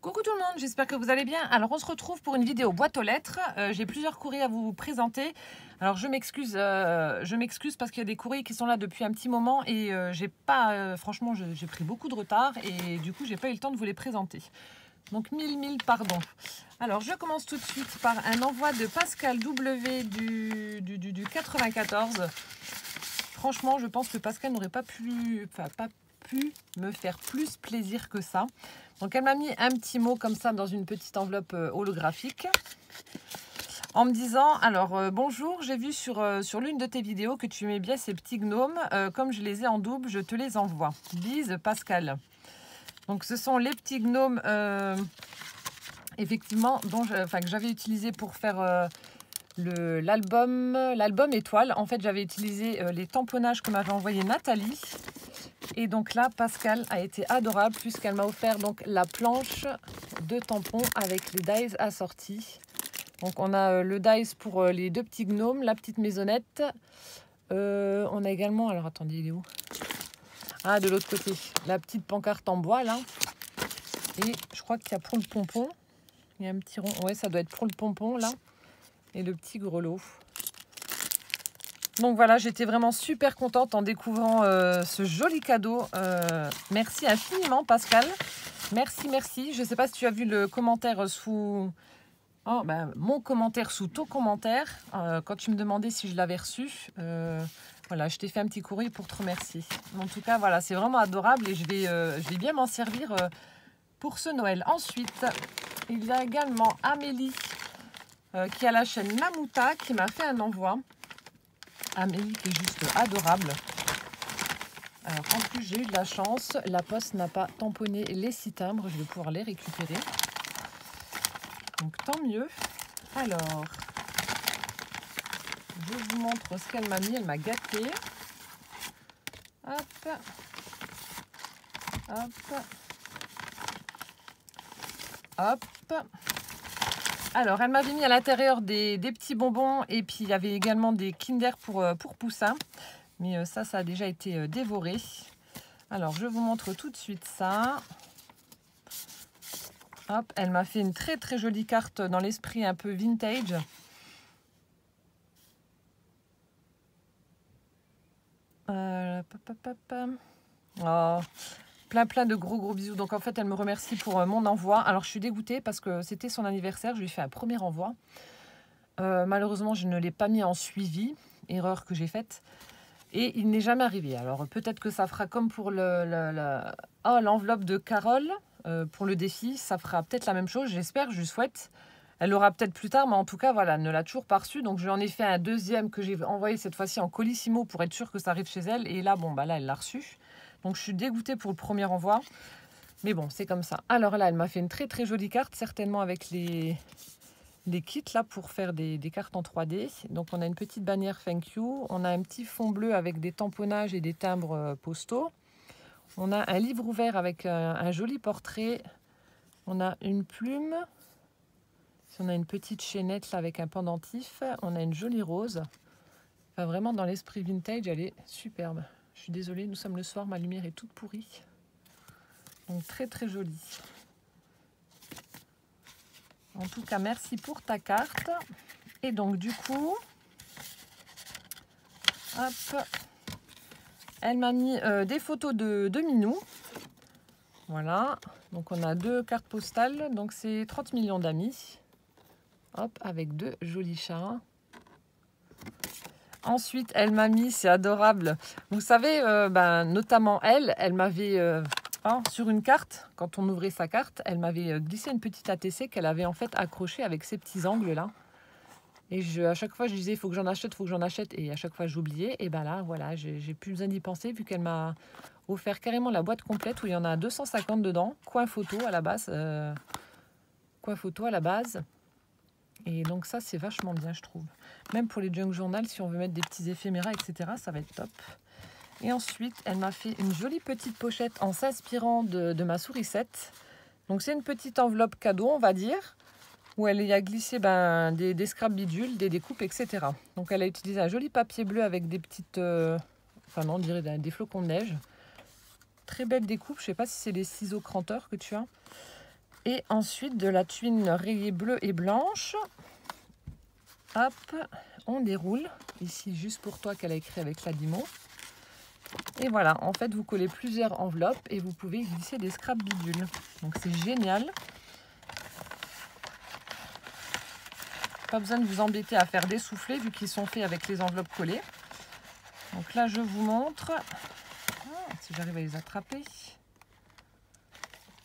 Coucou tout le monde, j'espère que vous allez bien. Alors on se retrouve pour une vidéo boîte aux lettres. J'ai plusieurs courriers à vous présenter. Alors je m'excuse parce qu'il y a des courriers qui sont là depuis un petit moment et j'ai pas, franchement j'ai pris beaucoup de retard et du coup j'ai pas eu le temps de vous les présenter. Donc mille pardon. Alors je commence tout de suite par un envoi de Pascal W du 94. Franchement je pense que Pascal n'aurait pas pu me faire plus plaisir que ça. Donc elle m'a mis un petit mot comme ça dans une petite enveloppe holographique en me disant alors bonjour, j'ai vu sur l'une de tes vidéos que tu aimais bien ces petits gnomes, comme je les ai en double, je te les envoie. Bise Pascal. Donc ce sont les petits gnomes effectivement que j'avais utilisé pour faire l'album étoile. En fait j'avais utilisé les tamponnages que m'avait envoyé Nathalie. Et donc là, Pascal a été adorable puisqu'elle m'a offert donc la planche de tampons avec les dies assortis. Donc on a le dies pour les deux petits gnomes, la petite maisonnette. On a également, alors attendez, il est où? Ah, de l'autre côté, la petite pancarte en bois là. Et je crois qu'il y a pour le pompon. Il y a un petit rond, ouais, ça doit être pour le pompon là. Et le petit grelot. Donc voilà, j'étais vraiment super contente en découvrant ce joli cadeau. Merci infiniment Pascal. Merci. Je ne sais pas si tu as vu le commentaire sous... Oh, ben, mon commentaire sous ton commentaire. Quand tu me demandais si je l'avais reçu. Voilà, je t'ai fait un petit courrier pour te remercier. En tout cas, voilà, c'est vraiment adorable et je vais bien m'en servir pour ce Noël. Ensuite, il y a également Amélie qui a la chaîne Mamouta qui m'a fait un envoi. Amélie qui est juste adorable. Alors en plus j'ai eu de la chance, la poste n'a pas tamponné les 6 timbres, je vais pouvoir les récupérer. Donc tant mieux. Alors, je vous montre ce qu'elle m'a mis, elle m'a gâté. Hop. Alors, elle m'avait mis à l'intérieur des petits bonbons et puis il y avait également des Kinder pour poussins. Mais ça a déjà été dévoré. Alors, je vous montre tout de suite ça. Hop, elle m'a fait une très jolie carte dans l'esprit un peu vintage. Oh, plein de gros bisous. Donc en fait elle me remercie pour mon envoi. Alors je suis dégoûtée parce que c'était son anniversaire, je lui ai fait un premier envoi. Malheureusement je ne l'ai pas mis en suivi, erreur que j'ai faite. Et il n'est jamais arrivé. Alors peut-être que ça fera comme pour l'enveloppe de Carole pour le défi. Ça fera peut-être la même chose, j'espère, je lui souhaite. Elle l'aura peut-être plus tard, mais en tout cas, voilà, elle ne l'a toujours pas reçu. Donc je lui en ai fait un deuxième que j'ai envoyé cette fois-ci en colissimo pour être sûr que ça arrive chez elle. Et là, bon, bah là, elle l'a reçu. Donc je suis dégoûtée pour le premier envoi. Mais bon, c'est comme ça. Alors là, elle m'a fait une très jolie carte, certainement avec les kits là pour faire des cartes en 3D. Donc on a une petite bannière thank you. On a un petit fond bleu avec des tamponnages et des timbres postaux. On a un livre ouvert avec un joli portrait. On a une plume. On a une petite chaînette là avec un pendentif. On a une jolie rose. Enfin, vraiment dans l'esprit vintage, elle est superbe. Je suis désolée, nous sommes le soir, ma lumière est toute pourrie. Donc très jolie. En tout cas, merci pour ta carte. Et donc du coup, hop, elle m'a mis des photos de Minou. Voilà, donc on a 2 cartes postales, donc c'est 30 millions d'amis. Hop, avec 2 jolis chats. Ensuite, elle m'a mis, c'est adorable. Vous savez, notamment elle m'avait, sur une carte, quand on ouvrait sa carte, elle m'avait glissé une petite ATC qu'elle avait en fait accrochée avec ces petits angles là. Et à chaque fois, je disais, il faut que j'en achète, Et à chaque fois, j'oubliais. Et ben là, voilà, j'ai plus besoin d'y penser vu qu'elle m'a offert carrément la boîte complète où il y en a 250 dedans. Coin photo à la base. Et donc ça, c'est vachement bien, je trouve. Même pour les junk journal, si on veut mettre des petits éphéméras, etc., ça va être top. Et ensuite, elle m'a fait une jolie petite pochette en s'inspirant de ma sourisette. Donc c'est une petite enveloppe cadeau, on va dire, où elle y a glissé des scraps bidules, des découpes, etc. Donc elle a utilisé un joli papier bleu avec des petites... on dirait des flocons de neige. Très belle découpe, je ne sais pas si c'est les ciseaux cranteurs que tu as. Et ensuite, de la tuile rayée bleue et blanche. Hop, on déroule. Ici, juste pour toi, qu'elle a écrit avec la Dimo. Et voilà, en fait, vous collez plusieurs enveloppes et vous pouvez glisser des scraps bidules. Donc, c'est génial. Pas besoin de vous embêter à faire des soufflets vu qu'ils sont faits avec les enveloppes collées. Donc là, je vous montre. Si j'arrive à les attraper.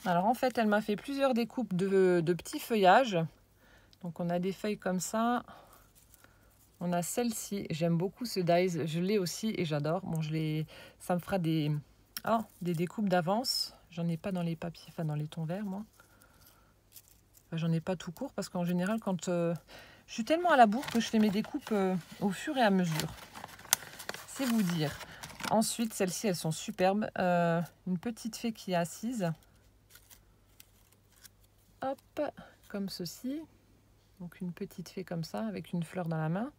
Alors, en fait, elle m'a fait plusieurs découpes de petits feuillages. Donc, on a des feuilles comme ça. On a celle-ci, j'aime beaucoup ce dies, je l'ai aussi et j'adore. Bon, ça me fera des découpes d'avance. J'en ai pas dans les papiers, enfin dans les tons verts, moi. Enfin, j'en ai pas tout court parce qu'en général, quand je suis tellement à la bourre que je fais mes découpes au fur et à mesure. C'est vous dire. Ensuite, celles-ci, elles sont superbes. Une petite fée qui est assise. Hop, comme ceci. Donc une petite fée comme ça, avec une fleur dans la main.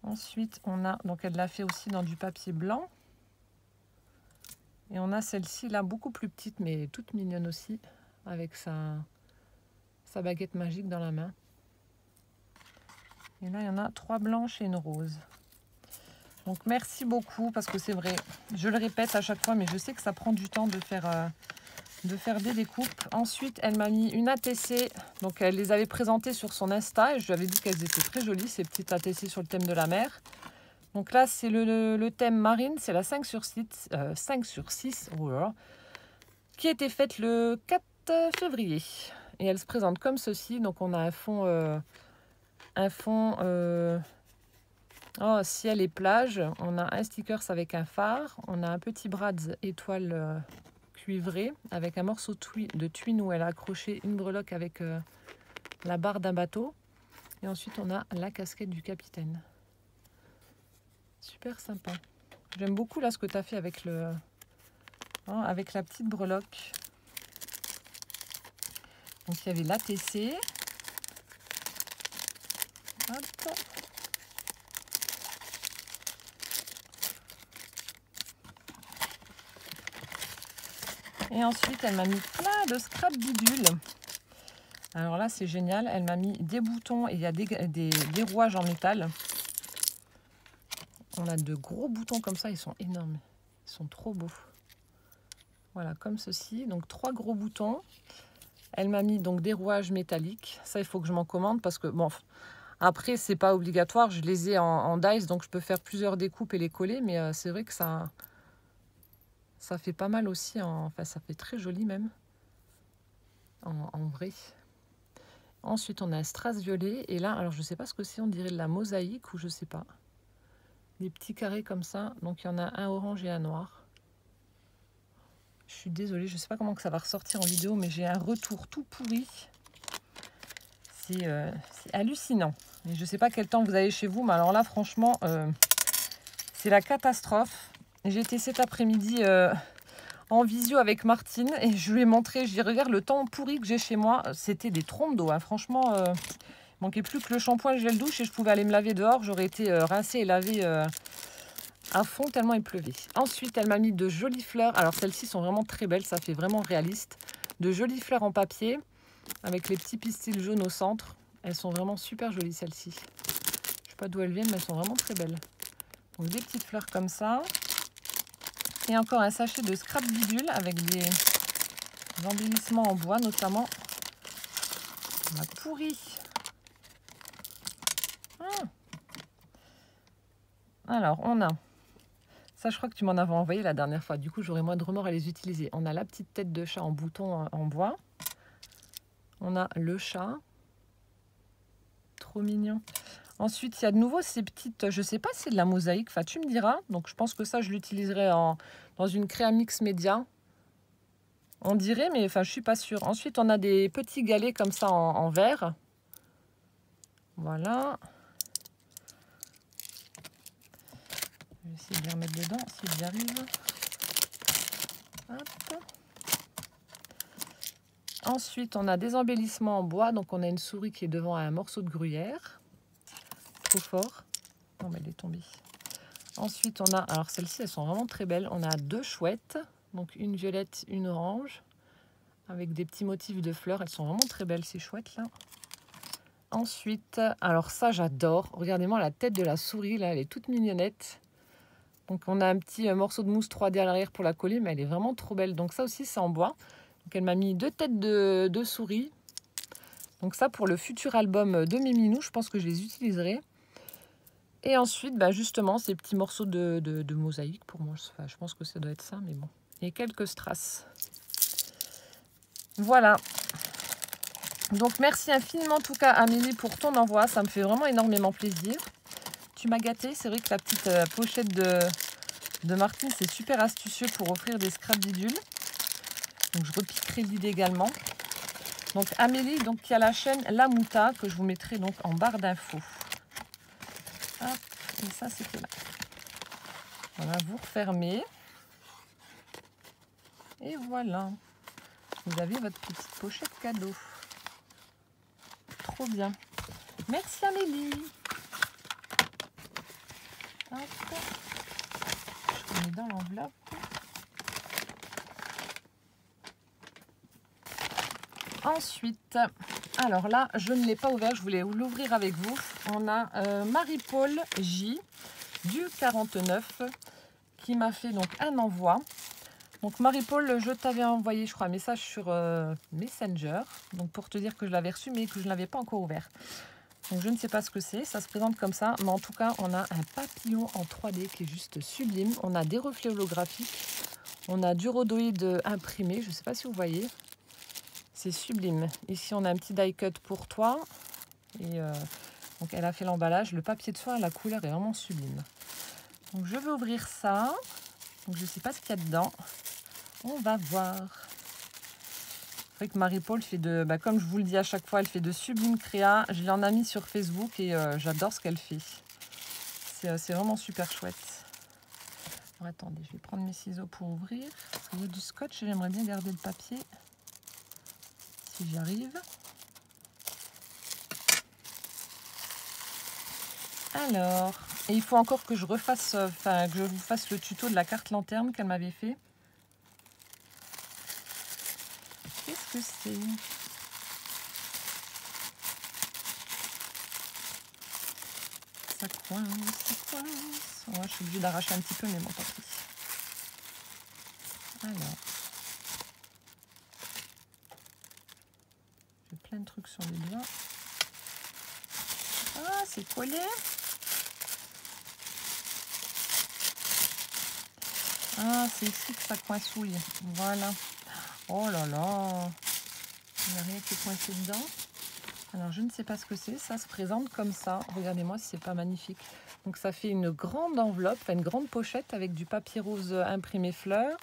Ensuite, on a, donc elle l'a fait aussi dans du papier blanc. Et on a celle-ci là, beaucoup plus petite, mais toute mignonne aussi, avec sa baguette magique dans la main. Et là, il y en a 3 blanches et une rose. Donc merci beaucoup, parce que c'est vrai, je le répète à chaque fois, mais je sais que ça prend du temps de faire des découpes. Ensuite, elle m'a mis une ATC, donc elle les avait présentées sur son Insta, et je lui avais dit qu'elles étaient très jolies, ces petites ATC sur le thème de la mer. Donc là, c'est le thème marine, c'est la 5 sur 6, 5 sur 6 qui a été faite le 4 février. Et elle se présente comme ceci, donc on a un fond ciel et plage, on a un sticker avec un phare, on a un petit brad étoile cuivré avec un morceau de twine où elle a accroché une breloque avec la barre d'un bateau. Et ensuite, on a la casquette du capitaine. Super sympa. J'aime beaucoup là ce que tu as fait avec avec la petite breloque. Donc il y avait l'ATC. Hop. Et ensuite, elle m'a mis plein de scrap bidules. Alors là, c'est génial. Elle m'a mis des boutons et il y a des rouages en métal. On a de gros boutons comme ça. Ils sont énormes. Ils sont trop beaux. Voilà, comme ceci. Donc, 3 gros boutons. Elle m'a mis donc des rouages métalliques. Ça, il faut que je m'en commande parce que, bon, après, c'est pas obligatoire. Je les ai en dies, donc je peux faire plusieurs découpes et les coller. Mais c'est vrai que ça fait pas mal aussi. Enfin, ça fait très joli même. En vrai. Ensuite, on a un strass violet. Et là, alors je sais pas ce que c'est. On dirait de la mosaïque ou je sais pas. Des petits carrés comme ça. Donc, il y en a un orange et un noir. Je suis désolée, je ne sais pas comment que ça va ressortir en vidéo, mais j'ai un retour tout pourri. C'est hallucinant. Et je ne sais pas quel temps vous avez chez vous, mais alors là, franchement, c'est la catastrophe. J'ai été cet après-midi en visio avec Martine et je lui ai montré, je lui ai dit, regarde le temps pourri que j'ai chez moi. C'était des trompes d'eau, hein. Franchement, il manquait plus que le shampoing et le gel douche et je pouvais aller me laver dehors. J'aurais été rincée et lavée à fond tellement il pleuvait. Ensuite, elle m'a mis de jolies fleurs. Alors, celles-ci sont vraiment très belles. Ça fait vraiment réaliste. De jolies fleurs en papier avec les petits pistils jaunes au centre. Elles sont vraiment super jolies, celles-ci. Je ne sais pas d'où elles viennent, mais elles sont vraiment très belles. Donc, des petites fleurs comme ça. Et encore un sachet de scrap bidule avec des embellissements en bois, notamment. On a pourri. Alors, on a... Ça, je crois que tu m'en avais envoyé la dernière fois. Du coup, j'aurais moins de remords à les utiliser. On a la petite tête de chat en bouton en bois. On a le chat. Trop mignon. Ensuite, il y a de nouveau ces petites... Je ne sais pas si c'est de la mosaïque. Enfin, tu me diras. Donc, je pense que ça, je l'utiliserai dans une créa mix média. On dirait, mais enfin, je ne suis pas sûre. Ensuite, on a des petits galets comme ça en verre. Voilà. Je vais essayer de les remettre dedans si j'y arrive. Hop. Ensuite, on a des embellissements en bois. Donc, on a une souris qui est devant un morceau de gruyère. Trop fort. Non, mais elle est tombée. Ensuite, on a... Alors, celles-ci, elles sont vraiment très belles. On a 2 chouettes. Donc, une violette, une orange. avec des petits motifs de fleurs. Elles sont vraiment très belles, c'est chouette là. Ensuite, alors ça j'adore. Regardez-moi la tête de la souris là, elle est toute mignonnette. Donc on a un petit morceau de mousse 3D à l'arrière pour la coller, mais elle est vraiment trop belle. Donc ça aussi c'est en bois. Donc elle m'a mis 2 têtes de souris. Donc ça pour le futur album de mes minous, je pense que je les utiliserai. Et ensuite, bah justement, ces petits morceaux de mosaïque pour moi. Enfin, je pense que ça doit être ça, mais bon. Et quelques strass. Voilà. Donc merci infiniment en tout cas Amélie pour ton envoi. Ça me fait vraiment énormément plaisir. Tu m'as gâtée. C'est vrai que la petite pochette de Martine, c'est super astucieux pour offrir des scraps bidules. Donc je repiquerai l'idée également. Donc Amélie, donc, qui a la chaîne La Mouta, que je vous mettrai donc en barre d'infos. Hop, et ça c'était là. Voilà, vous refermez. Et voilà. Vous avez votre petite pochette cadeau. Trop bien. Merci Amélie. Hop. Je mets dans l'enveloppe. Ensuite, alors là, je ne l'ai pas ouvert, je voulais l'ouvrir avec vous. On a Marie-Paul J du 49 qui m'a fait donc un envoi. Donc Marie-Paul, je t'avais envoyé, je crois, un message sur Messenger, donc pour te dire que je l'avais reçu, mais que je ne l'avais pas encore ouvert. Donc je ne sais pas ce que c'est, ça se présente comme ça, mais en tout cas, on a un papillon en 3D qui est juste sublime. On a des reflets holographiques, on a du rhodoïde imprimé, je ne sais pas si vous voyez. C'est sublime. Ici, on a un petit die cut pour toi. Et donc, elle a fait l'emballage. Le papier de soie, la couleur est vraiment sublime. Donc, je vais ouvrir ça. Donc, je ne sais pas ce qu'il y a dedans. On va voir. C'est vrai que Marie-Paul fait de, bah, comme je vous le dis à chaque fois, elle fait de sublimes créas. Je l'en ai mis sur Facebook et j'adore ce qu'elle fait. C'est vraiment super chouette. Alors, attendez, je vais prendre mes ciseaux pour ouvrir. Il y a du scotch et j'aimerais bien garder le papier. Si j'y arrive. Alors, et il faut encore que je refasse, que je vous fasse le tuto de la carte lanterne qu'elle m'avait fait. Qu'est-ce que c'est? Ça coince, ça coince. Ouais, je suis obligée d'arracher un petit peu, mais bon, tant pis. Alors, j'ai plein de trucs sur les doigts. Ah, c'est collé. Ah, c'est ici que ça coincouille. Voilà. Oh là là. Il n'y a rien qui est coincé dedans. Alors, je ne sais pas ce que c'est. Ça se présente comme ça. Regardez-moi si c'est pas magnifique. Donc, ça fait une grande enveloppe, une grande pochette avec du papier rose imprimé fleurs.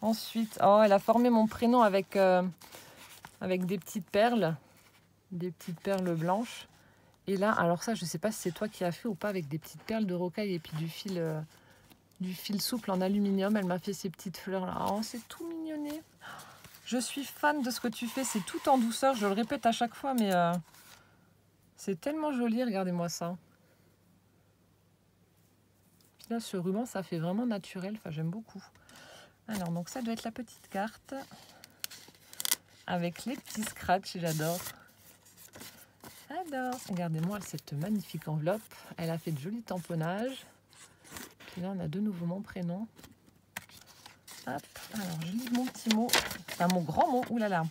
Ensuite, oh, elle a formé mon prénom avec des petites perles. Des petites perles blanches. Et là, alors ça, je ne sais pas si c'est toi qui as fait ou pas, avec des petites perles de rocaille et puis du fil souple en aluminium. Elle m'a fait ces petites fleurs là. Oh, c'est tout mignonné. Je suis fan de ce que tu fais. C'est tout en douceur. Je le répète à chaque fois, mais c'est tellement joli. Regardez-moi ça. Puis là, ce ruban, ça fait vraiment naturel. Enfin, j'aime beaucoup. Alors, donc ça doit être la petite carte. Avec les petits scratchs. J'adore. J'adore. Regardez-moi cette magnifique enveloppe. Elle a fait de jolis tamponnages. Puis là, on a de nouveau mon prénom. Hop. Alors, je lis mon petit mot. Enfin, mon grand mot. Ouh là là.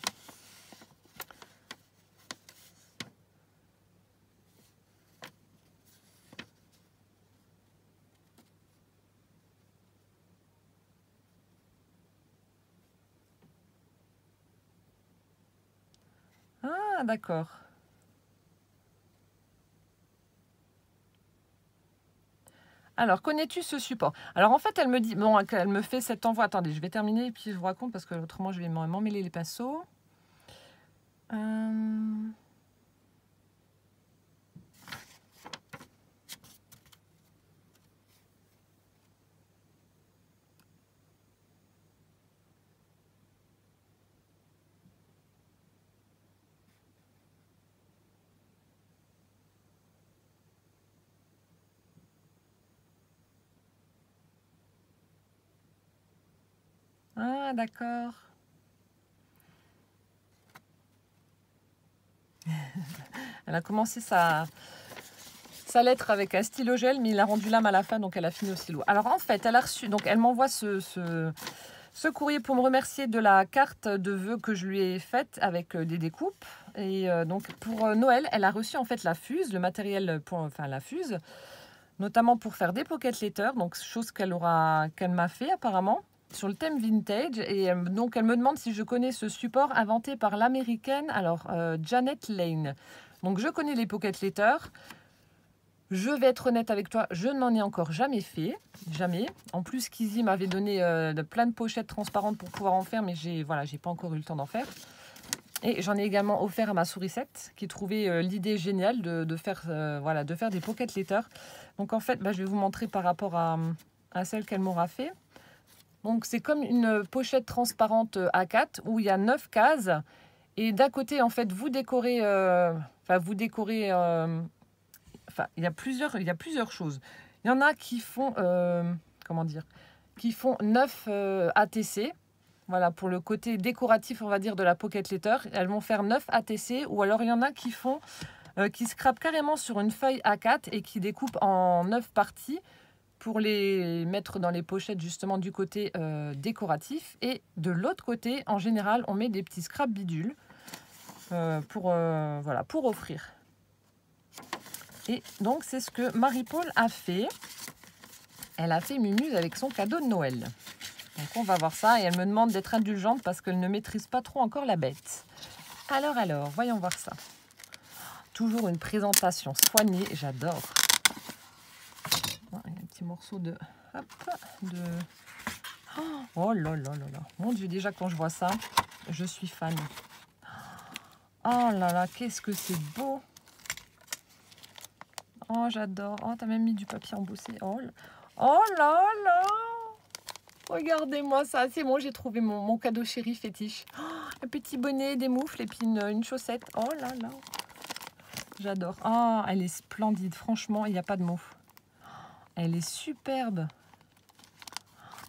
Ah, d'accord. Alors, connais-tu ce support? Alors, en fait, elle me dit... Bon, elle me fait cet envoi. Attendez, je vais terminer et puis je vous raconte parce que autrement, je vais m'emmêler les pinceaux. Ah, d'accord. Elle a commencé sa lettre avec un stylo gel, mais il a rendu l'âme à la fin, donc elle a fini au stylo. Alors en fait, elle a reçu, donc elle m'envoie ce courrier pour me remercier de la carte de vœux que je lui ai faite avec des découpes. Et donc pour Noël, elle a reçu en fait la fuse, le matériel pour, enfin la fuse, notamment pour faire des pocket letters, donc chose qu'elle m'a fait apparemment sur le thème vintage. Et donc elle me demande si je connais ce support inventé par l'américaine, alors Janet Lane. Donc je connais les pocket letters. Je vais être honnête avec toi, je n'en ai encore jamais fait, jamais. En plus, Kizzy m'avait donné plein de pochettes transparentes pour pouvoir en faire, mais j'ai pas encore eu le temps d'en faire. Et j'en ai également offert à ma sourisette, qui trouvait l'idée géniale de faire des pocket letters. Donc en fait, je vais vous montrer par rapport à celle qu'elle m'aura fait. Donc c'est comme une pochette transparente A4 où il y a 9 cases. Et d'un côté, en fait, vous décorez... il y a plusieurs choses. Il y en a qui font, qui font 9 ATC. Voilà, pour le côté décoratif, on va dire, de la pocket letter. Elles vont faire 9 ATC. Ou alors, il y en a qui font, qui scrapent carrément sur une feuille A4 et qui découpent en 9 parties pour les mettre dans les pochettes, justement, du côté décoratif. Et de l'autre côté, en général, on met des petits scraps bidules pour offrir. Et donc, c'est ce que Marie-Paul a fait. Elle a fait Mumuse avec son cadeau de Noël. Donc, on va voir ça. Et elle me demande d'être indulgente parce qu'elle ne maîtrise pas trop encore la bête. Alors, voyons voir ça. Toujours une présentation soignée. J'adore. Il y a un petit morceau de... Oh là là là là. Mon Dieu, déjà, quand je vois ça, je suis fan. Oh là là, qu'est-ce que c'est beau! Oh, j'adore. Oh, t'as même mis du papier embossé. Oh là là! Regardez-moi ça. C'est bon, j'ai trouvé mon cadeau chéri fétiche. Oh, un petit bonnet, des moufles et puis une chaussette. Oh là là! J'adore. Oh, elle est splendide. Franchement, il n'y a pas de mots. Elle est superbe.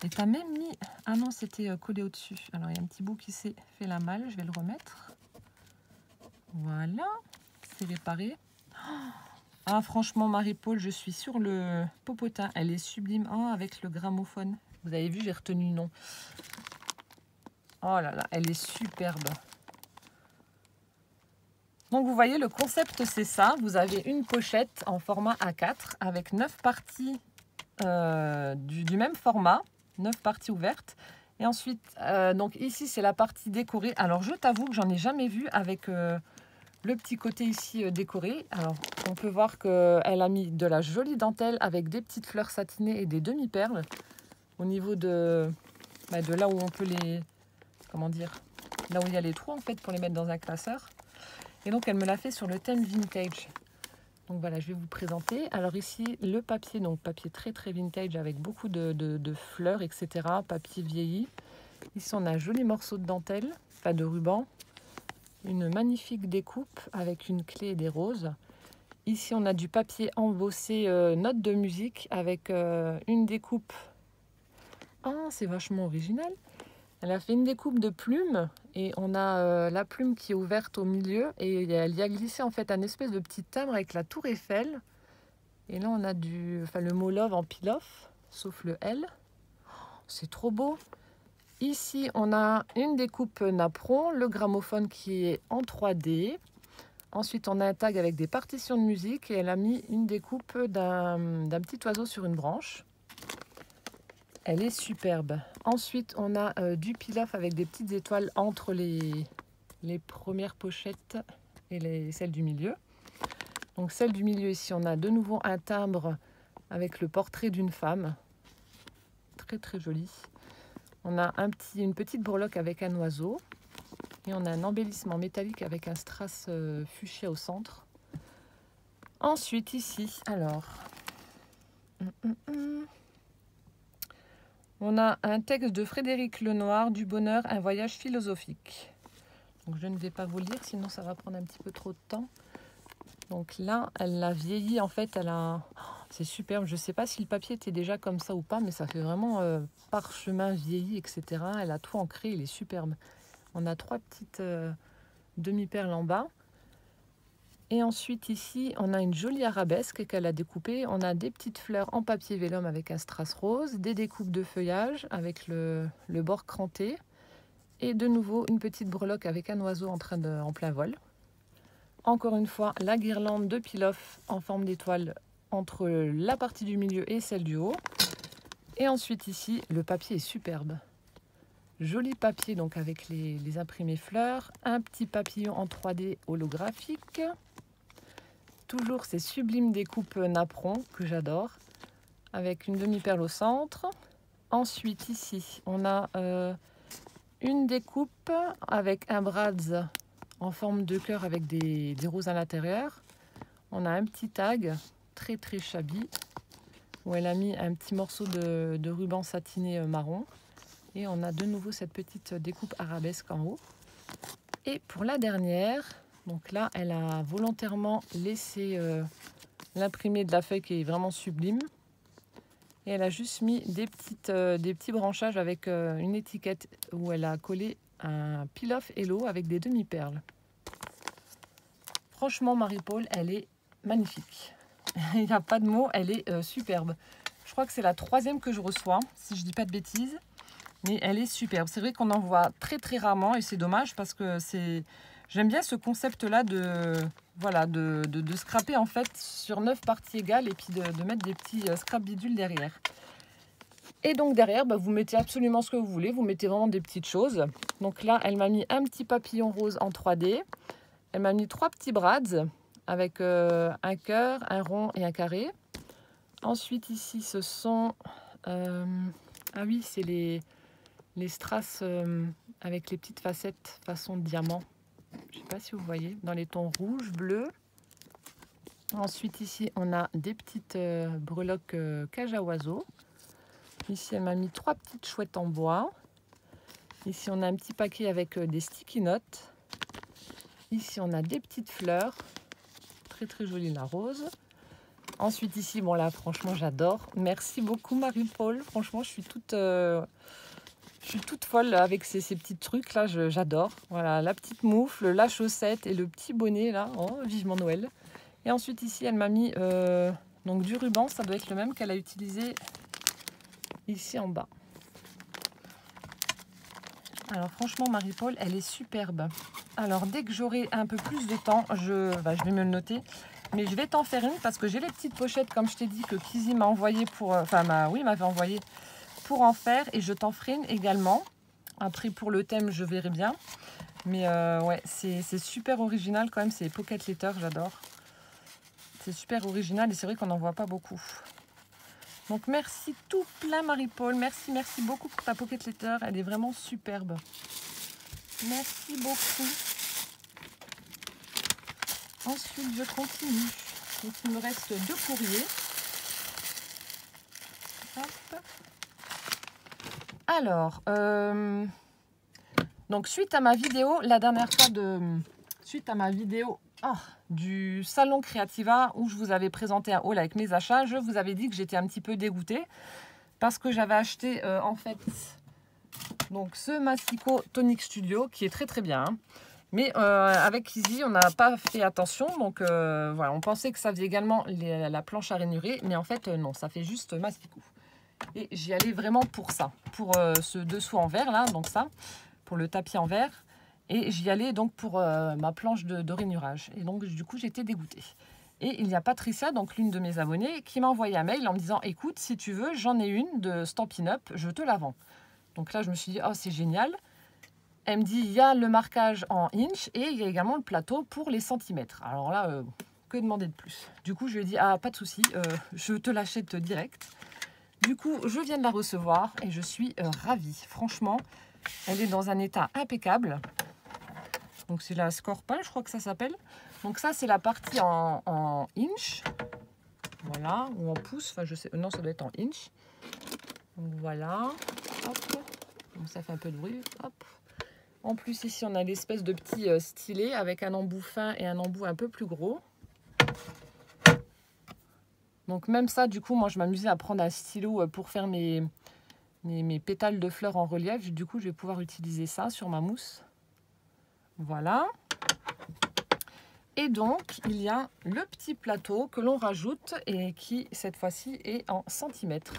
Et t'as même mis... Ah non, c'était collé au-dessus. Alors, il y a un petit bout qui s'est fait la malle. Je vais le remettre. Voilà. C'est réparé. Ah, franchement, Marie-Paul, je suis sur le popotin. Elle est sublime. Oh, avec le gramophone. Vous avez vu, j'ai retenu le nom. Oh là là, elle est superbe. Donc, vous voyez, le concept, c'est ça. Vous avez une pochette en format A4 avec 9 parties du même format. 9 parties ouvertes. Et ensuite, donc ici, c'est la partie décorée. Alors, je t'avoue que j'en ai jamais vu avec... le petit côté ici décoré. Alors, on peut voir qu'elle a mis de la jolie dentelle avec des petites fleurs satinées et des demi-perles au niveau de là où on peut les... Comment dire? Là où il y a les trous, en fait, pour les mettre dans un classeur. Et donc, elle me l'a fait sur le thème vintage. Donc, voilà, je vais vous présenter. Alors, ici, le papier, donc papier très, très vintage avec beaucoup de fleurs, etc. Papier vieilli. Ici, on a un joli morceau de dentelle, enfin de ruban. Une magnifique découpe avec une clé et des roses. Ici, on a du papier embossé notes de musique avec une découpe. Ah, c'est vachement original. Elle a fait une découpe de plumes et on a la plume qui est ouverte au milieu et elle y a glissé en fait un espèce de petit timbre avec la tour Eiffel. Et là, on a le mot love en peel-off, sauf le L. C'est trop beau. Ici, on a une découpe napperon, le gramophone qui est en 3D. Ensuite, on a un tag avec des partitions de musique et elle a mis une découpe d'un petit oiseau sur une branche. Elle est superbe. Ensuite, on a du peel-off avec des petites étoiles entre les premières pochettes et celles du milieu. Donc, celle du milieu, ici, on a de nouveau un timbre avec le portrait d'une femme. Très, très joli. On a une petite breloque avec un oiseau. Et on a un embellissement métallique avec un strass fuchsia au centre. Ensuite, ici, alors... On a un texte de Frédéric Lenoir, Du bonheur, un voyage philosophique. Donc, je ne vais pas vous le lire, sinon ça va prendre un petit peu trop de temps. Donc là, elle l'a vieilli. En fait, c'est superbe. Je ne sais pas si le papier était déjà comme ça ou pas, mais ça fait vraiment parchemin vieilli, etc. Elle a tout ancré, il est superbe. On a 3 petites demi-perles en bas. Et ensuite ici, on a une jolie arabesque qu'elle a découpée. On a des petites fleurs en papier vélum avec un strass rose, des découpes de feuillage avec le bord cranté. Et de nouveau, une petite breloque avec un oiseau en plein vol. Encore une fois, la guirlande de peel-off en forme d'étoile entre la partie du milieu et celle du haut. Et ensuite ici, le papier est superbe. Joli papier donc avec les imprimés fleurs. Un petit papillon en 3D holographique. Toujours ces sublimes découpes napperon que j'adore. Avec une demi-perle au centre. Ensuite ici, on a une découpe avec un brads en forme de cœur avec des roses à l'intérieur. On a un petit tag très très shabby où elle a mis un petit morceau de ruban satiné marron. Et on a de nouveau cette petite découpe arabesque en haut. Et pour la dernière, donc là, elle a volontairement laissé l'imprimé de la feuille qui est vraiment sublime. Et elle a juste mis des petits branchages avec une étiquette où elle a collé un peel-off Hello avec des demi-perles. Franchement, Marie-Paul, elle est magnifique. Il n'y a pas de mots, elle est superbe. Je crois que c'est la 3e que je reçois, si je dis pas de bêtises. Mais elle est superbe. C'est vrai qu'on en voit très très rarement et c'est dommage parce que j'aime bien ce concept-là de scraper en fait sur 9 parties égales et puis de mettre des petits scrap bidules derrière. Et donc derrière, vous mettez absolument ce que vous voulez. Vous mettez vraiment des petites choses. Donc là, elle m'a mis un petit papillon rose en 3D. Elle m'a mis 3 petits brads avec un cœur, un rond et un carré. Ensuite ici, ce sont... ah oui, c'est les strass avec les petites facettes façon diamant. Je ne sais pas si vous voyez, dans les tons rouge, bleu. Ensuite ici, on a des petites breloques cage à oiseaux. Ici, elle m'a mis 3 petites chouettes en bois. Ici, on a un petit paquet avec des sticky notes. Ici, on a des petites fleurs. Très très jolie la rose. Ensuite ici, bon là, franchement, j'adore. Merci beaucoup Marie-Paul. Franchement, je suis toute folle avec ces petits trucs là, j'adore. Voilà, la petite moufle, la chaussette et le petit bonnet là. Oh, vivement Noël. Et ensuite ici, elle m'a mis donc du ruban. Ça doit être le même qu'elle a utilisé ici en bas. Alors franchement, Marie-Paul, elle est superbe. Alors dès que j'aurai un peu plus de temps, je vais me le noter. Mais je vais t'en faire une parce que j'ai les petites pochettes, comme je t'ai dit, que Kizzy m'a envoyé pour... m'avait envoyé pour en faire. Et je t'en ferai une également. Après, pour le thème, je verrai bien. Mais ouais, c'est super original quand même. C'est Pocket Letter, j'adore. C'est super original et c'est vrai qu'on n'en voit pas beaucoup. Donc merci tout plein Marie-Paul. Merci beaucoup pour ta Pocket Letter. Elle est vraiment superbe. Merci beaucoup. Ensuite, je continue. Donc, il me reste 2 courriers. Hop. Alors, donc suite à ma vidéo, la dernière fois suite à ma vidéo du salon Creativa où je vous avais présenté un haul avec mes achats, je vous avais dit que j'étais un petit peu dégoûtée parce que j'avais acheté en fait donc ce Mastico Tonic Studio qui est très très bien. Hein. Mais avec Kizzy, on n'a pas fait attention. Donc voilà, on pensait que ça faisait également la planche à ranurer. Mais en fait, non, ça fait juste Mastico. Et j'y allais vraiment pour ça. Pour ce dessous en verre, là, donc ça. Pour le tapis en verre. Et j'y allais donc pour ma planche de rainurage. Et donc, du coup, j'étais dégoûtée. Et il y a Patricia, donc l'une de mes abonnées, qui m'a envoyé un mail en me disant « Écoute, si tu veux, j'en ai une de Stampin' Up, je te la vends. » Donc là, je me suis dit « Oh, c'est génial !» Elle me dit, il y a le marquage en inch et il y a également le plateau pour les centimètres. Alors là, que demander de plus? Du coup, je lui ai dit, ah, pas de souci, je te l'achète direct. Du coup, je viens de la recevoir et je suis ravie. Franchement, elle est dans un état impeccable. Donc, c'est la Scorpin, je crois que ça s'appelle. Donc, ça, c'est la partie en inch. Voilà, ou en pouce. Enfin, je sais, non, ça doit être en inch. Donc, voilà. Hop. Donc, ça fait un peu de bruit. Hop. En plus, ici, on a l'espèce de petit stylet avec un embout fin et un embout un peu plus gros. Donc même ça, du coup, moi, je m'amusais à prendre un stylo pour faire mes pétales de fleurs en relief. Du coup, je vais pouvoir utiliser ça sur ma mousse. Voilà. Et donc, il y a le petit plateau que l'on rajoute et qui, cette fois-ci, est en centimètres.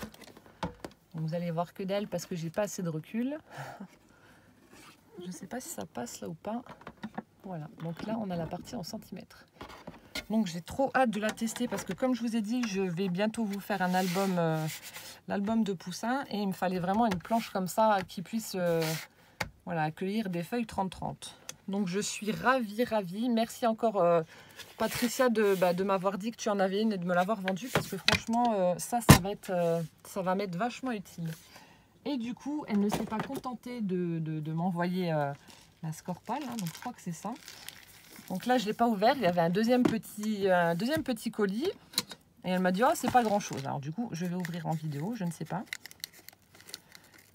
Vous allez voir que dalle parce que j'ai pas assez de recul. Je ne sais pas si ça passe là ou pas. Voilà, donc là, on a la partie en centimètres. Donc, j'ai trop hâte de la tester parce que, comme je vous ai dit, je vais bientôt vous faire un album, l'album de Poussin. Et il me fallait vraiment une planche comme ça qui puisse voilà, accueillir des feuilles 30-30. Donc, je suis ravie, ravie. Merci encore, Patricia, de m'avoir dit que tu en avais une et de me l'avoir vendue parce que franchement, ça va m'être vachement utile. Et du coup, elle ne s'est pas contentée de m'envoyer la Scorpal, hein, donc je crois que c'est ça. Donc là, je ne l'ai pas ouvert, il y avait un deuxième petit colis. Et elle m'a dit, oh, c'est pas grand-chose. Alors du coup, je vais ouvrir en vidéo, je ne sais pas.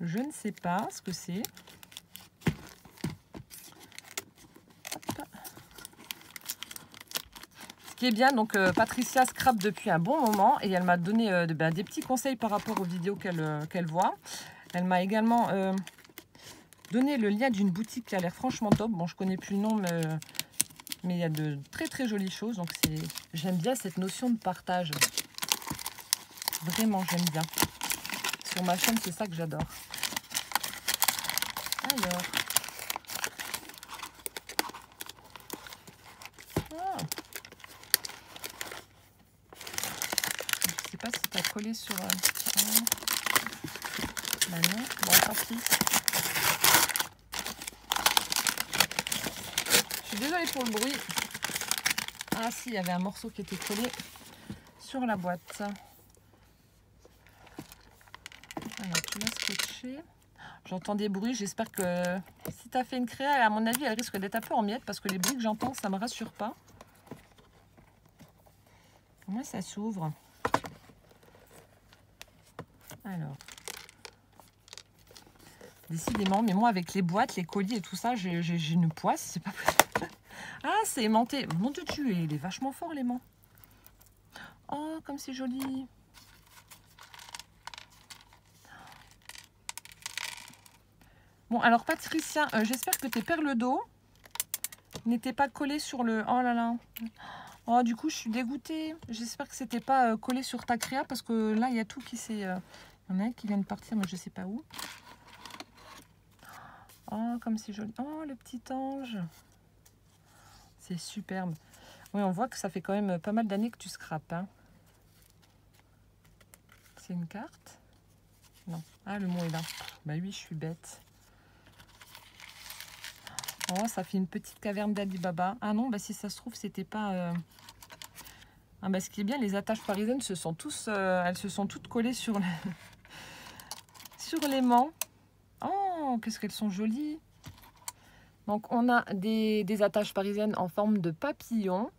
Je ne sais pas ce que c'est. Ce qui est bien, donc Patricia scrape depuis un bon moment et elle m'a donné des petits conseils par rapport aux vidéos qu'elle voit. Elle m'a également donné le lien d'une boutique qui a l'air franchement top. Bon, je connais plus le nom, mais il y a de très très jolies choses. Donc j'aime bien cette notion de partage. Vraiment, j'aime bien. Sur ma chaîne, c'est ça que j'adore. Alors. Ah. Je sais pas si tu as collé sur... Bah non, bon, tant pis. Je suis désolée pour le bruit. Ah si, il y avait un morceau qui était collé sur la boîte. Alors, tu l'as scotché. J'entends des bruits, j'espère que si tu as fait une créa, à mon avis, elle risque d'être un peu en miettes parce que les bruits que j'entends, ça ne me rassure pas. Comment ça s'ouvre? Alors, décidément, mais moi avec les boîtes, les colis et tout ça, j'ai une poisse, c'est pas possible. Ah, c'est aimanté. Mon Dieu, il est vachement fort l'aimant. Oh, comme c'est joli. Bon, alors Patricia, j'espère que tes perles d'eau n'étaient pas collées sur le... Oh là là. Oh, du coup, je suis dégoûtée. J'espère que c'était pas collé sur ta créa parce que là, il y a tout qui s'est... Il y en a un qui vient de partir, mais je sais pas où. Oh, comme c'est joli. Oh, le petit ange. C'est superbe. Oui, on voit que ça fait quand même pas mal d'années que tu scrapes. Hein. C'est une carte? Non. Ah, le mot est là. Bah oui, je suis bête. Oh, ça fait une petite caverne d'Ali Baba. Ah non, bah si ça se trouve, c'était pas... Ah bah ce qui est bien, les attaches parisiennes se sont tous, elles se sont toutes collées sur, sur l'aimant. Oh, qu'est-ce qu'elles sont jolies. Donc on a des attaches parisiennes en forme de papillon.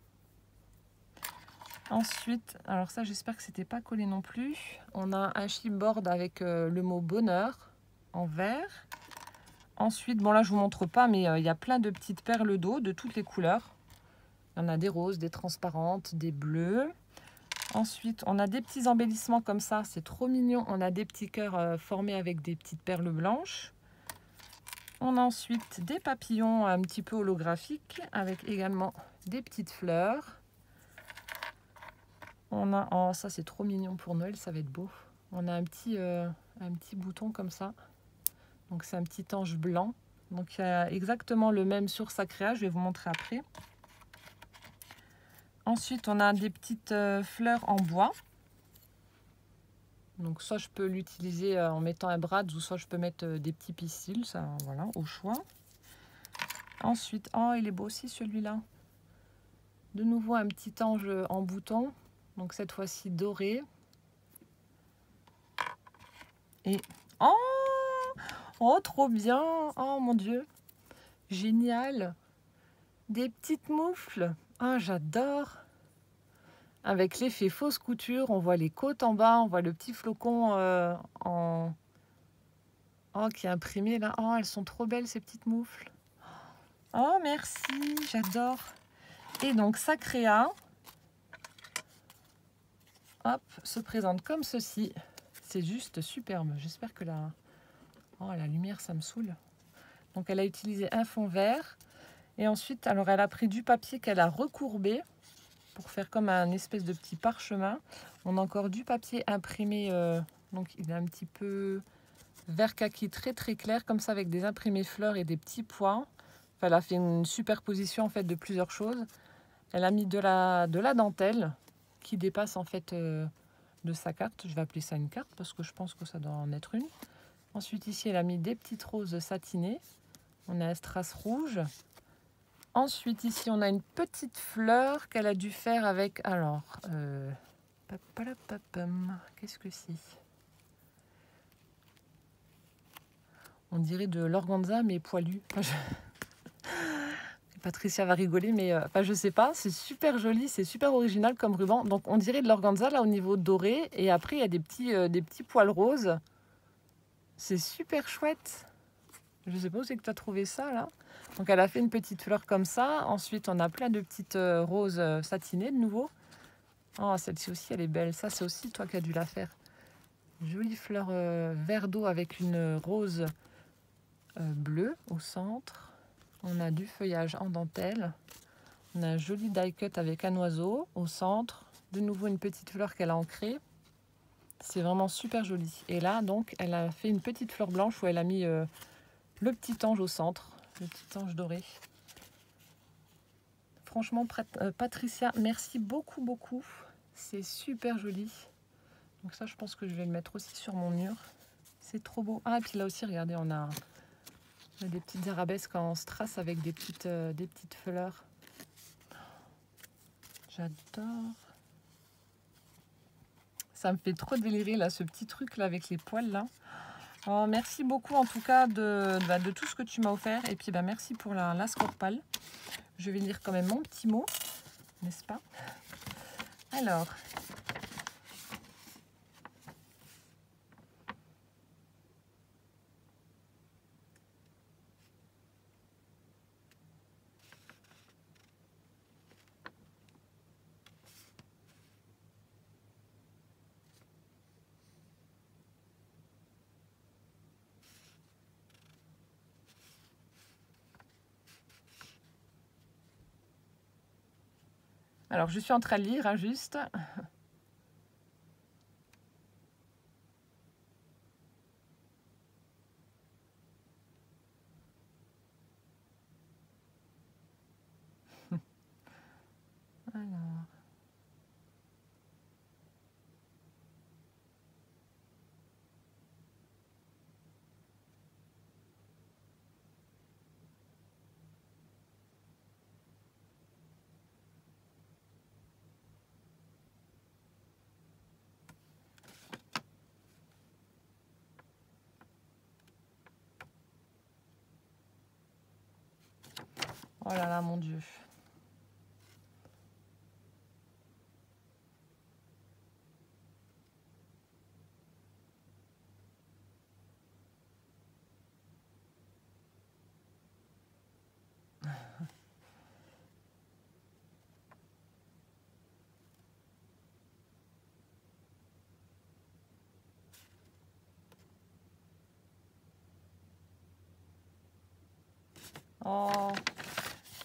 Ensuite, alors ça j'espère que c'était pas collé non plus. On a un chipboard avec le mot bonheur en vert. Ensuite, bon là je vous montre pas, mais il y a plein de petites perles d'eau de toutes les couleurs. Il y en a des roses, des transparentes, des bleues. Ensuite, on a des petits embellissements comme ça, c'est trop mignon. On a des petits cœurs formés avec des petites perles blanches. On a ensuite des papillons un petit peu holographiques avec également des petites fleurs. On a, oh ça c'est trop mignon pour Noël, ça va être beau. On a un petit bouton comme ça. Donc c'est un petit ange blanc. Donc il y a exactement le même sur sa créa, je vais vous montrer après. Ensuite, on a des petites fleurs en bois. Donc soit je peux l'utiliser en mettant un brad, ou soit je peux mettre des petits pistils, ça voilà, au choix. Ensuite, oh il est beau aussi celui-là. De nouveau un petit ange en bouton, donc cette fois-ci doré. Et oh, oh trop bien, oh mon Dieu, génial. Des petites moufles, ah j'adore. Avec l'effet fausse couture, on voit les côtes en bas, on voit le petit flocon qui est imprimé là. Oh, elles sont trop belles ces petites moufles. Oh, merci, j'adore. Et donc, sa créa, hop, se présente comme ceci. C'est juste superbe. J'espère que la lumière, ça me saoule. Donc, elle a utilisé un fond vert. Et ensuite, alors elle a pris du papier qu'elle a recourbé pour faire comme un espèce de petit parchemin. On a encore du papier imprimé, donc il est un petit peu vert kaki très très clair, comme ça, avec des imprimés fleurs et des petits pois. Enfin, elle a fait une superposition en fait de plusieurs choses. Elle a mis de la dentelle qui dépasse en fait de sa carte. Je vais appeler ça une carte parce que je pense que ça doit en être une. Ensuite ici, elle a mis des petites roses satinées. On a un strass rouge. Ensuite ici, on a une petite fleur qu'elle a dû faire avec... Alors, qu'est-ce que c'est? On dirait de l'organza mais poilu. Patricia va rigoler, mais je sais pas, c'est super joli, c'est super original comme ruban. Donc on dirait de l'organza là au niveau doré, et après il y a des petits poils roses. C'est super chouette. Je sais pas où c'est que tu as trouvé ça là. Donc elle a fait une petite fleur comme ça. Ensuite on a plein de petites roses satinées de nouveau. Oh, celle-ci aussi elle est belle. Ça c'est aussi toi qui as dû la faire. Jolie fleur vert d'eau avec une rose bleue au centre. On a du feuillage en dentelle. On a un joli die cut avec un oiseau au centre. De nouveau une petite fleur qu'elle a ancrée. C'est vraiment super joli. Et là, donc, elle a fait une petite fleur blanche où elle a mis le petit ange au centre. Le petit ange doré. Franchement, Patricia, merci beaucoup, beaucoup. C'est super joli. Donc ça, je pense que je vais le mettre aussi sur mon mur. C'est trop beau. Ah, et puis là aussi, regardez, on a des petites arabesques en strass avec des petites fleurs. J'adore. Ça me fait trop délirer là, ce petit truc là avec les poils là. Oh, merci beaucoup en tout cas de tout ce que tu m'as offert. Et puis merci pour la scorpale. Je vais lire quand même mon petit mot, n'est-ce pas? Alors. Alors, je suis en train de lire, hein, juste. Alors. Oh là là, mon Dieu. Oh,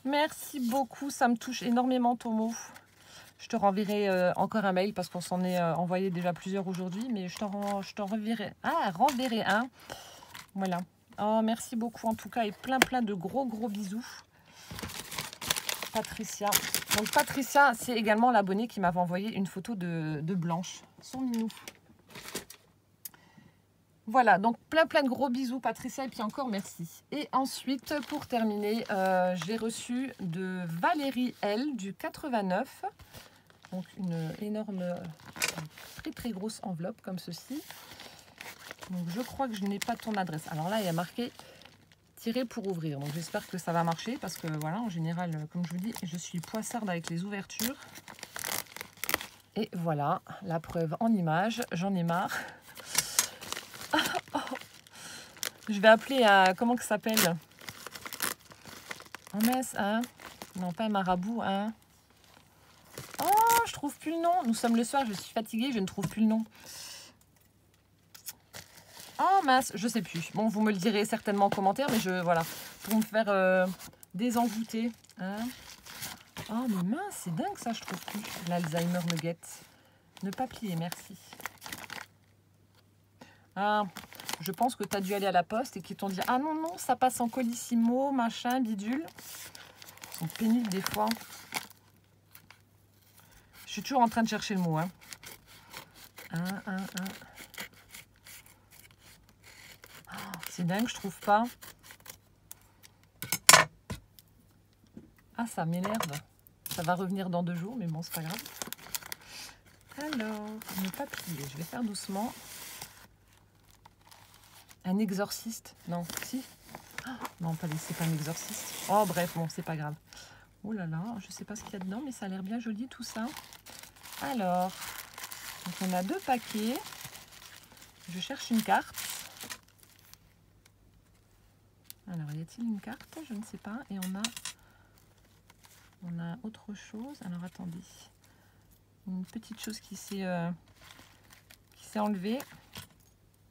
merci beaucoup, ça me touche énormément ton mot. Je te renverrai encore un mail parce qu'on s'en est envoyé déjà plusieurs aujourd'hui, mais je t'en renverrai un. Voilà. Oh, merci beaucoup en tout cas, et plein de gros bisous. Patricia. Donc Patricia, c'est également l'abonnée qui m'avait envoyé une photo de Blanche, son minou. Voilà, donc plein de gros bisous Patricia, et puis encore merci. Et ensuite, pour terminer, j'ai reçu de Valérie L du 89. Donc une énorme, très grosse enveloppe comme ceci. Donc je crois que je n'ai pas ton adresse. Alors là, il y a marqué tirer pour ouvrir. Donc j'espère que ça va marcher parce que voilà, en général, comme je vous dis, je suis poissarde avec les ouvertures. Et voilà, la preuve en image. J'en ai marre. Je vais appeler à... Comment que ça s'appelle? Oh mince, hein? Non, pas un marabout, hein? Oh, je trouve plus le nom. Nous sommes le soir, je suis fatiguée, je ne trouve plus le nom. Oh mince, je sais plus. Bon, vous me le direz certainement en commentaire, mais voilà. Pour me faire des envoûtés. Hein. Oh, mais mince, c'est dingue ça, je trouve plus. L'Alzheimer me guette. Ne pas plier, merci. Ah, je pense que tu as dû aller à la poste et qu'ils t'ont dit « Ah non, non, ça passe en colissimo, machin, bidule. » Ils sont pénibles des fois. Je suis toujours en train de chercher le mot. Hein. Oh, c'est dingue, je trouve pas. Ah, ça m'énerve. Ça va revenir dans 2 jours, mais bon, c'est pas grave. Alors, ne pas plier. Je vais faire doucement. Un exorciste? Non, si. Oh, non, c'est pas un exorciste. Oh, bref, bon, c'est pas grave. Oh là là, je sais pas ce qu'il y a dedans, mais ça a l'air bien joli tout ça. Alors, donc on a 2 paquets. Je cherche une carte. Alors, y a-t-il une carte? Je ne sais pas. Et on a autre chose. Alors, attendez. Une petite chose qui s'est enlevée.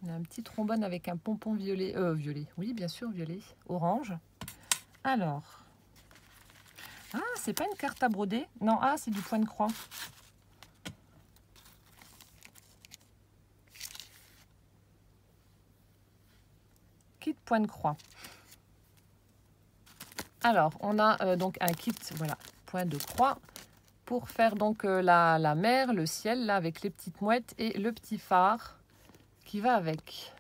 On a un petit trombone avec un pompon violet. Violet. Oui, bien sûr, violet. Orange. Alors. Ah, c'est pas une carte à broder. Non, ah, c'est du point de croix. Kit point de croix. Alors, on a donc un kit, voilà, point de croix, pour faire donc la mer, le ciel, là, avec les petites mouettes et le petit phare qui va avec.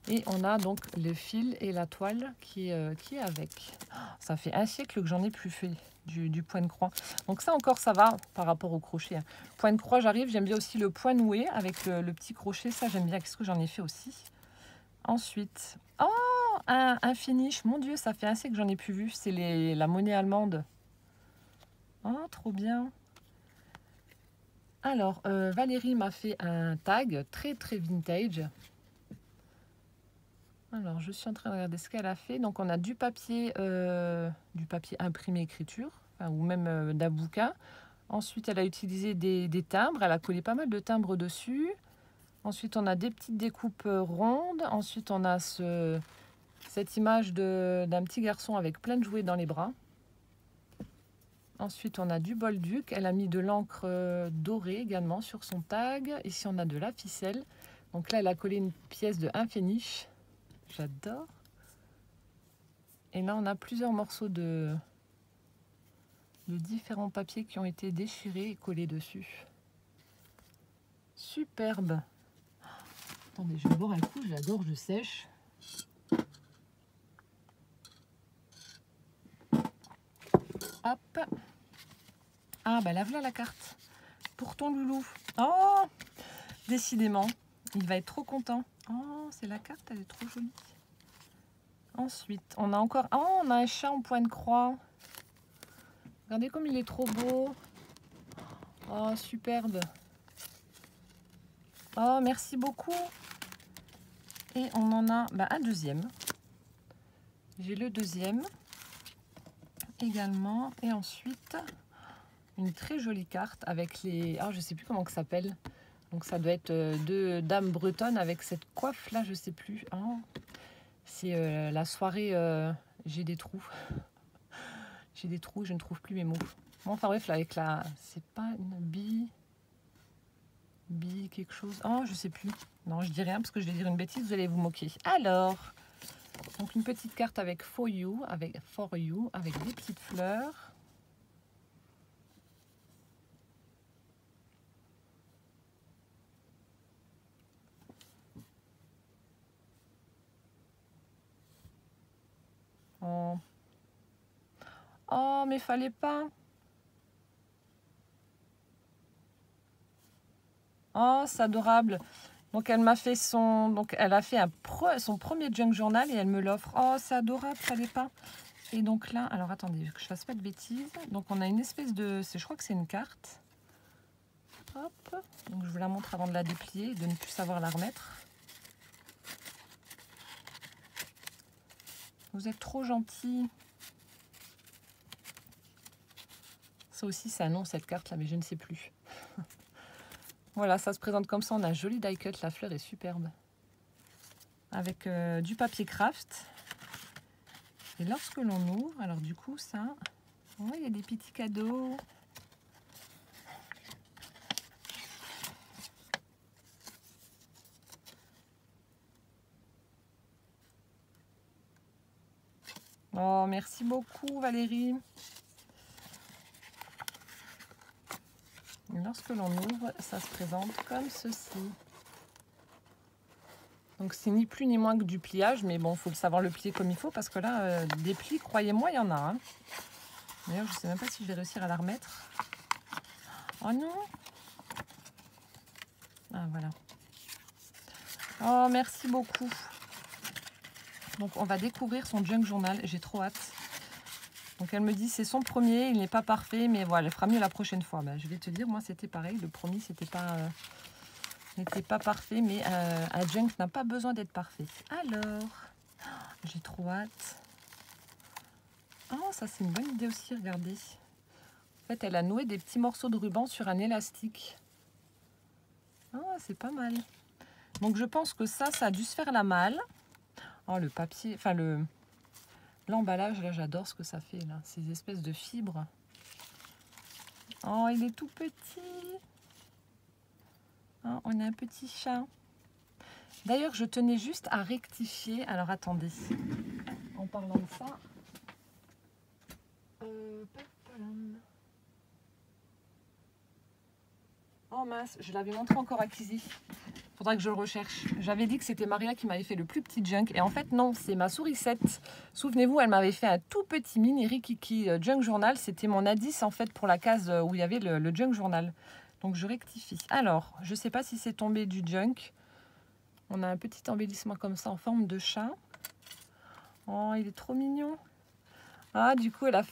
Et on a donc le fil et la toile qui est avec. Ça fait 1 siècle que j'en ai plus fait du point de croix. Donc ça encore, ça va par rapport au crochet. Hein. Point de croix, j'arrive. J'aime bien aussi le point noué avec le petit crochet. Ça, j'aime bien. Qu'est-ce que j'en ai fait aussi? Ensuite, oh, un finish. Mon Dieu, ça fait 1 siècle que j'en ai plus vu. C'est la monnaie allemande. Oh, trop bien. Alors, Valérie m'a fait un tag très, très vintage. Alors, je suis en train de regarder ce qu'elle a fait. Donc, on a du papier imprimé écriture, enfin, ou même d'un bouquin. Ensuite, elle a utilisé des timbres. Elle a collé pas mal de timbres dessus. Ensuite, on a des petites découpes rondes. Ensuite, on a cette image d'un petit garçon avec plein de jouets dans les bras. Ensuite, on a du bolduc. Elle a mis de l'encre dorée également sur son tag. Ici, on a de la ficelle. Donc là, elle a collé une pièce de un féniche. J'adore. Et là, on a plusieurs morceaux de différents papiers qui ont été déchirés et collés dessus. Superbe. Attendez, je vais boire un coup. Je l'adore, je sèche. Hop. Ah, bah là, voilà la carte. Pour ton loulou. Oh, décidément, il va être trop content. Oh, c'est la carte, elle est trop jolie. Ensuite, on a encore... Oh, on a un chat en point de croix. Regardez comme il est trop beau. Oh, superbe. Oh, merci beaucoup. Et on en a un deuxième. J'ai le deuxième également. Et ensuite, une très jolie carte avec les... Ah, je sais plus comment ça s'appelle. Donc ça doit être 2 dames bretonnes avec cette coiffe là, je sais plus. Oh, c'est la soirée, j'ai des trous. J'ai des trous, je ne trouve plus mes mots. Bon, enfin bref, là, avec la... C'est pas une bille quelque chose. Oh, je sais plus. Non, je dis rien parce que je vais dire une bêtise, vous allez vous moquer. Alors, donc une petite carte avec For You, avec des petites fleurs. Oh. Oh, mais fallait pas. Oh, c'est adorable. Donc elle m'a fait elle a fait son premier junk journal et elle me l'offre. Oh, c'est adorable, fallait pas. Et donc là, alors attendez, que je fasse pas de bêtises. Donc on a une espèce de, je crois que c'est une carte. Hop. Donc je vous la montre avant de la déplier et de ne plus savoir la remettre. Vous êtes trop gentils. Ça aussi, c'est un nom cette carte là, mais je ne sais plus. Voilà, ça se présente comme ça. On a un joli die cut. La fleur est superbe. Avec du papier craft. Et lorsque l'on ouvre, alors du coup ça, oh, il y a des petits cadeaux. Oh, merci beaucoup Valérie. Et lorsque l'on ouvre, ça se présente comme ceci. Donc c'est ni plus ni moins que du pliage, mais bon, il faut le savoir le plier comme il faut, parce que là, des plis, croyez-moi, il y en a. Hein. D'ailleurs, je ne sais même pas si je vais réussir à la remettre. Oh non! Ah, voilà. Oh, merci beaucoup. Donc, on va découvrir son junk journal. J'ai trop hâte. Donc, elle me dit, c'est son premier, il n'est pas parfait, mais voilà, elle fera mieux la prochaine fois. Ben, je vais te dire, moi, c'était pareil. Le premier, n'était pas parfait, mais un junk n'a pas besoin d'être parfait. Alors, j'ai trop hâte. Oh, ça, c'est une bonne idée aussi, regardez. En fait, elle a noué des petits morceaux de ruban sur un élastique. Ah, c'est pas mal. Donc, je pense que ça a dû se faire la malle. Oh, le papier, enfin, l'emballage, là, j'adore ce que ça fait, là. Ces espèces de fibres. Oh, il est tout petit. Oh, on a un petit chat. D'ailleurs, je tenais juste à rectifier. Alors, attendez. En parlant de ça... Oh mince, je l'avais montré encore à Kizzy. Faudra que je le recherche. J'avais dit que c'était Maria qui m'avait fait le plus petit junk. Et en fait, non, c'est ma sourisette. Souvenez-vous, elle m'avait fait un tout petit mini Rikiki junk journal. C'était mon indice en fait pour la case où il y avait le junk journal. Donc je rectifie. Alors, je ne sais pas si c'est tombé du junk. On a un petit embellissement comme ça en forme de chat. Oh, il est trop mignon. Ah, du coup, elle a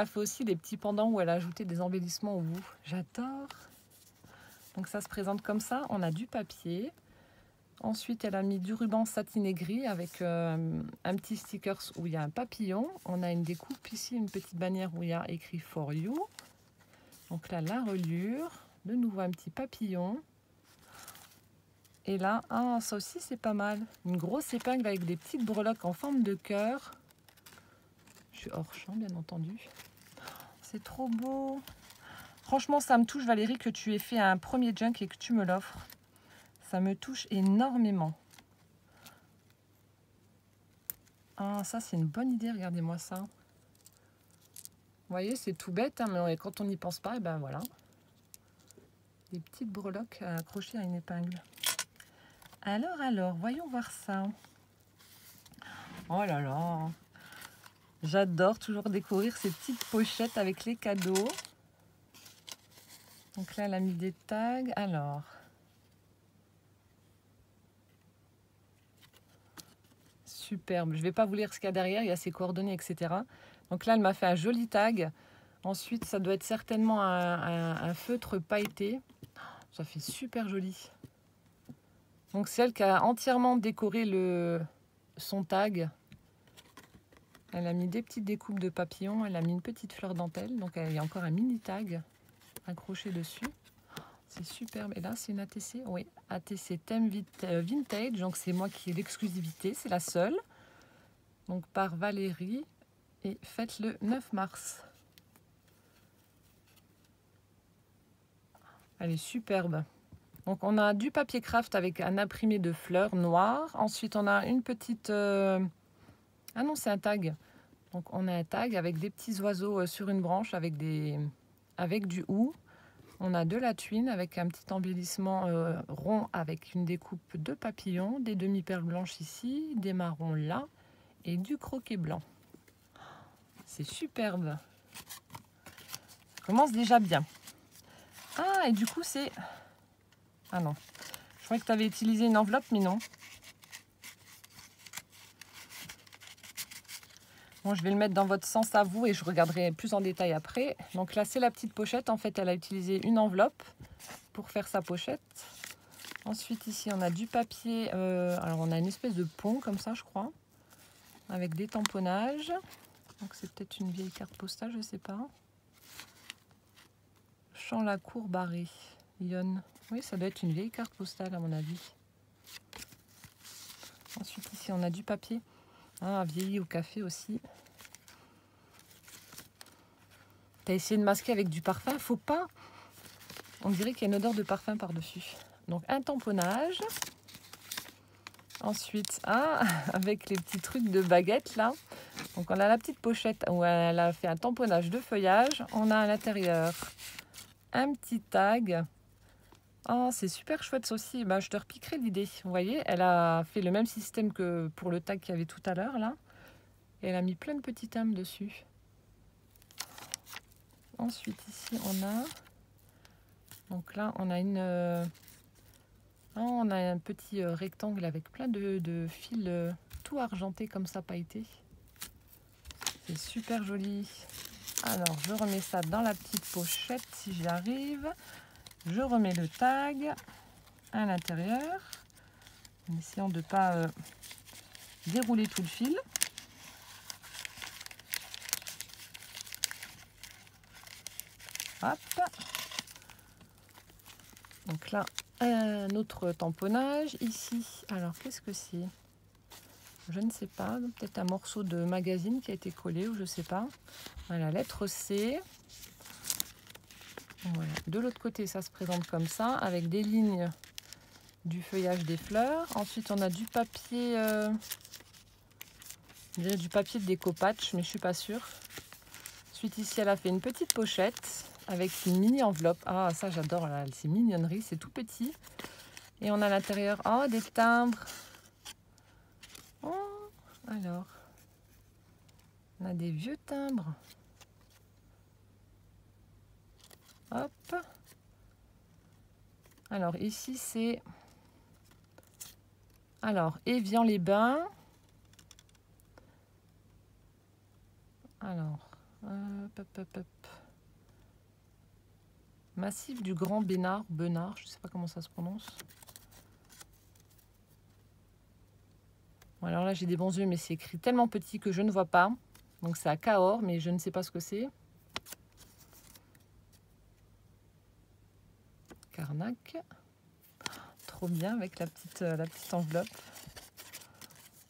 fait aussi des petits pendants où elle a ajouté des embellissements au bout. J'adore. Donc ça se présente comme ça. On a du papier. Ensuite, elle a mis du ruban satiné gris avec un petit sticker où il y a un papillon. On a une découpe ici, une petite bannière où il y a écrit For You. Donc là, la reliure. De nouveau, un petit papillon. Et là, ah, ça aussi, c'est pas mal. Une grosse épingle avec des petites breloques en forme de cœur. Je suis hors champ, bien entendu. C'est trop beau. Franchement, ça me touche, Valérie, que tu aies fait un premier junk et que tu me l'offres. Ça me touche énormément. Ah, ça, c'est une bonne idée. Regardez-moi ça. Vous voyez, c'est tout bête, hein, mais quand on n'y pense pas, et ben voilà. Des petites breloques accrochées à une épingle. Alors, voyons voir ça. Oh là là. J'adore toujours découvrir ces petites pochettes avec les cadeaux. Donc là, elle a mis des tags. Alors. Superbe. Je ne vais pas vous lire ce qu'il y a derrière. Il y a ses coordonnées, etc. Donc là, elle m'a fait un joli tag. Ensuite, ça doit être certainement un feutre pailleté. Ça fait super joli. Donc c'est elle qui a entièrement décoré son tag. Elle a mis des petites découpes de papillons. Elle a mis une petite fleur dentelle. Donc il y a encore un mini tag accroché dessus. C'est superbe. Et là, c'est une ATC. Oui, ATC Thème Vintage. Donc c'est moi qui ai l'exclusivité. C'est la seule. Donc par Valérie. Et faites le 9 mars. Elle est superbe. Donc on a du papier craft avec un imprimé de fleurs noires. Ensuite on a une petite... Ah non, c'est un tag. Donc on a un tag avec des petits oiseaux sur une branche avec du hou. On a de la tuile avec un petit embellissement rond avec une découpe de papillons, des demi-perles blanches ici, des marrons là et du croquet blanc. C'est superbe. Ça commence déjà bien. Ah, et du coup c'est... Ah non, je croyais que tu avais utilisé une enveloppe, mais non. Bon, je vais le mettre dans votre sens à vous et je regarderai plus en détail après. Donc là, c'est la petite pochette. En fait, elle a utilisé une enveloppe pour faire sa pochette. Ensuite, ici, on a du papier. Alors, on a une espèce de pont comme ça, je crois, avec des tamponnages. Donc, c'est peut-être une vieille carte postale, je ne sais pas. Champ-la-Cour barré, Lyon. Oui, ça doit être une vieille carte postale, à mon avis. Ensuite, ici, on a du papier. Ah, vieilli au café aussi. T'as essayé de masquer avec du parfum, faut pas. On dirait qu'il y a une odeur de parfum par-dessus. Donc un tamponnage. Ensuite, avec les petits trucs de baguette là. Donc on a la petite pochette où elle a fait un tamponnage de feuillage. On a à l'intérieur un petit tag. Oh, c'est super chouette ça aussi. Ben, je te repiquerai l'idée. Vous voyez, elle a fait le même système que pour le tag qu'il y avait tout à l'heure là. Et elle a mis plein de petits timbres dessus. Ensuite ici on a... Donc là on a on a un petit rectangle avec plein de fils tout argentés comme ça, pailletés. C'est super joli. Alors je remets ça dans la petite pochette si j'y arrive. Je remets le tag à l'intérieur en essayant de ne pas dérouler tout le fil. Hop. Donc là, un autre tamponnage ici. Alors qu'est-ce que c'est? Je ne sais pas. Peut-être un morceau de magazine qui a été collé ou je ne sais pas. Voilà, lettre C. Voilà. De l'autre côté, ça se présente comme ça, avec des lignes du feuillage des fleurs. Ensuite, on a du papier, je dirais du papier de découpage, mais je suis pas sûre. Ensuite, ici, elle a fait une petite pochette avec une mini enveloppe. Ah, ça, j'adore ces mignonneries, c'est tout petit. Et on a à l'intérieur, des timbres. Oh, alors, on a des vieux timbres. Hop. Alors, ici, c'est... Alors, Évian-les-Bains. Alors, hop. Massif du Grand Bénard, je ne sais pas comment ça se prononce. Bon, alors là, j'ai des bons yeux, mais c'est écrit tellement petit que je ne vois pas. Donc c'est à Cahors, mais je ne sais pas ce que c'est. Carnac. Trop bien avec la petite enveloppe.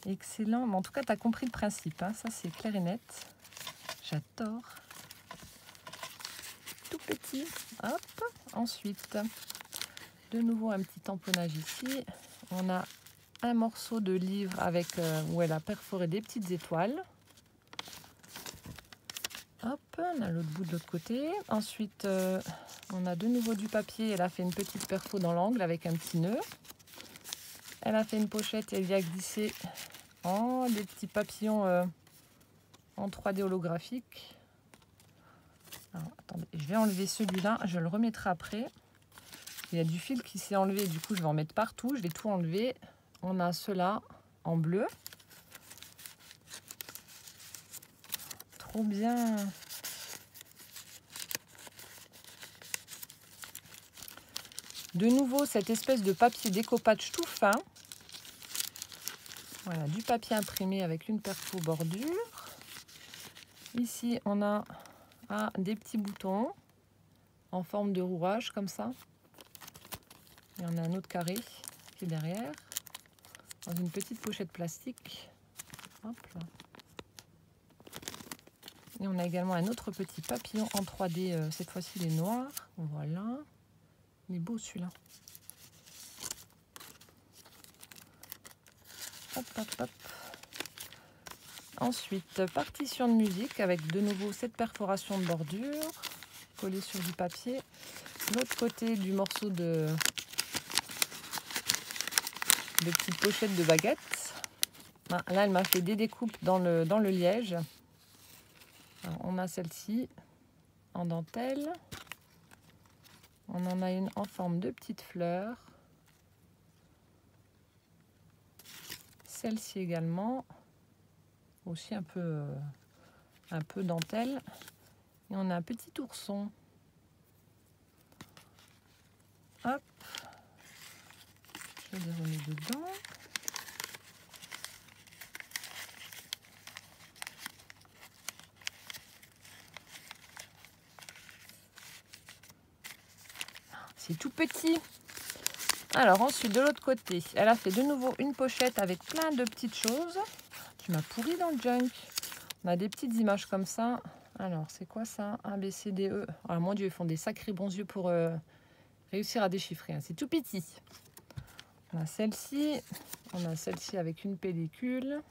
Excellent. Mais en tout cas, tu as compris le principe. Hein. Ça, c'est clair et net. J'adore. Tout petit. Hop. Ensuite, de nouveau un petit tamponnage ici. On a un morceau de livre avec où elle a perforé des petites étoiles. Hop, on a l'autre bout de l'autre côté. Ensuite, on a de nouveau du papier. Elle a fait une petite perfo dans l'angle avec un petit nœud. Elle a fait une pochette et elle y a glissé des petits papillons en 3D holographique. Alors, attendez, je vais enlever celui-là. Je le remettrai après. Il y a du fil qui s'est enlevé. Du coup, je vais en mettre partout. Je vais tout enlever. On a ceux-là en bleu. Trop bien. De nouveau, cette espèce de papier découpage tout fin. Voilà, du papier imprimé avec une perfo bordure. Ici, on a des petits boutons en forme de rouage, comme ça. Et on a un autre carré qui est derrière, dans une petite pochette plastique. Hop là. Et on a également un autre petit papillon en 3D, cette fois-ci il est noir. Voilà. Il est beau celui-là. Hop. Ensuite, partition de musique avec de nouveau cette perforation de bordure collée sur du papier. L'autre côté du morceau de petites pochettes de baguettes. Là, elle m'a fait des découpes dans le liège. Alors, on a celle-ci en dentelle. On en a une en forme de petite fleur. Celle-ci également. Aussi un peu dentelle. Et on a un petit ourson. Hop. Je les remets dedans. C'est tout petit. Alors ensuite, de l'autre côté, elle a fait de nouveau une pochette avec plein de petites choses. tu m'as pourri dans le junk. On a des petites images comme ça. Alors, c'est quoi ça? A, B, C, D, E. Ah, mon Dieu, ils font des sacrés bons yeux pour réussir à déchiffrer. Hein. C'est tout petit. On a celle-ci. On a celle-ci avec une pellicule.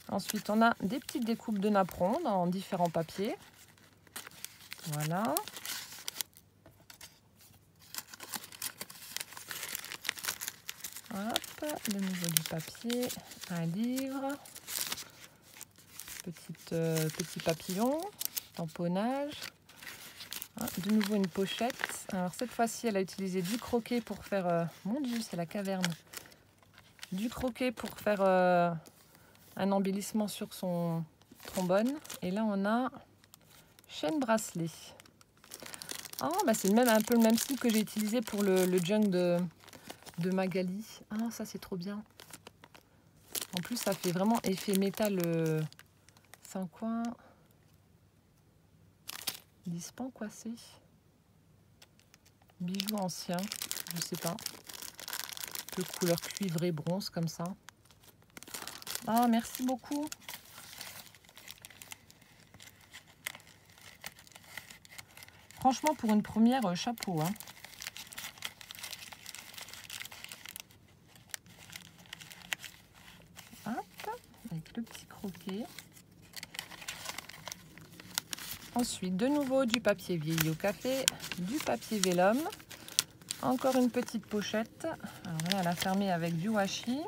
Ensuite, on a des petites découpes de napperons dans différents papiers. Voilà. Hop, de nouveau du papier, un livre, petit papillon, tamponnage. Ah, de nouveau une pochette. Alors cette fois-ci, elle a utilisé du croquet pour faire... mon Dieu, c'est la caverne. Du croquet pour faire un embellissement sur son trombone. Et là, on a chaîne bracelet. Ah, bah c'est un peu le même style que j'ai utilisé pour le junk de Magali. Ah, ça c'est trop bien. En plus, ça fait vraiment effet métal. C'est en quoi? Dispan, quoi c'est? Bijoux anciens, je sais pas. Un peu couleur cuivré bronze comme ça. Ah, merci beaucoup. Franchement, pour une première, chapeau. Hein. Hop, avec le petit croquet. Ensuite, de nouveau, du papier vieilli au café, du papier vélum. Encore une petite pochette. Alors là, elle a fermé avec du washi.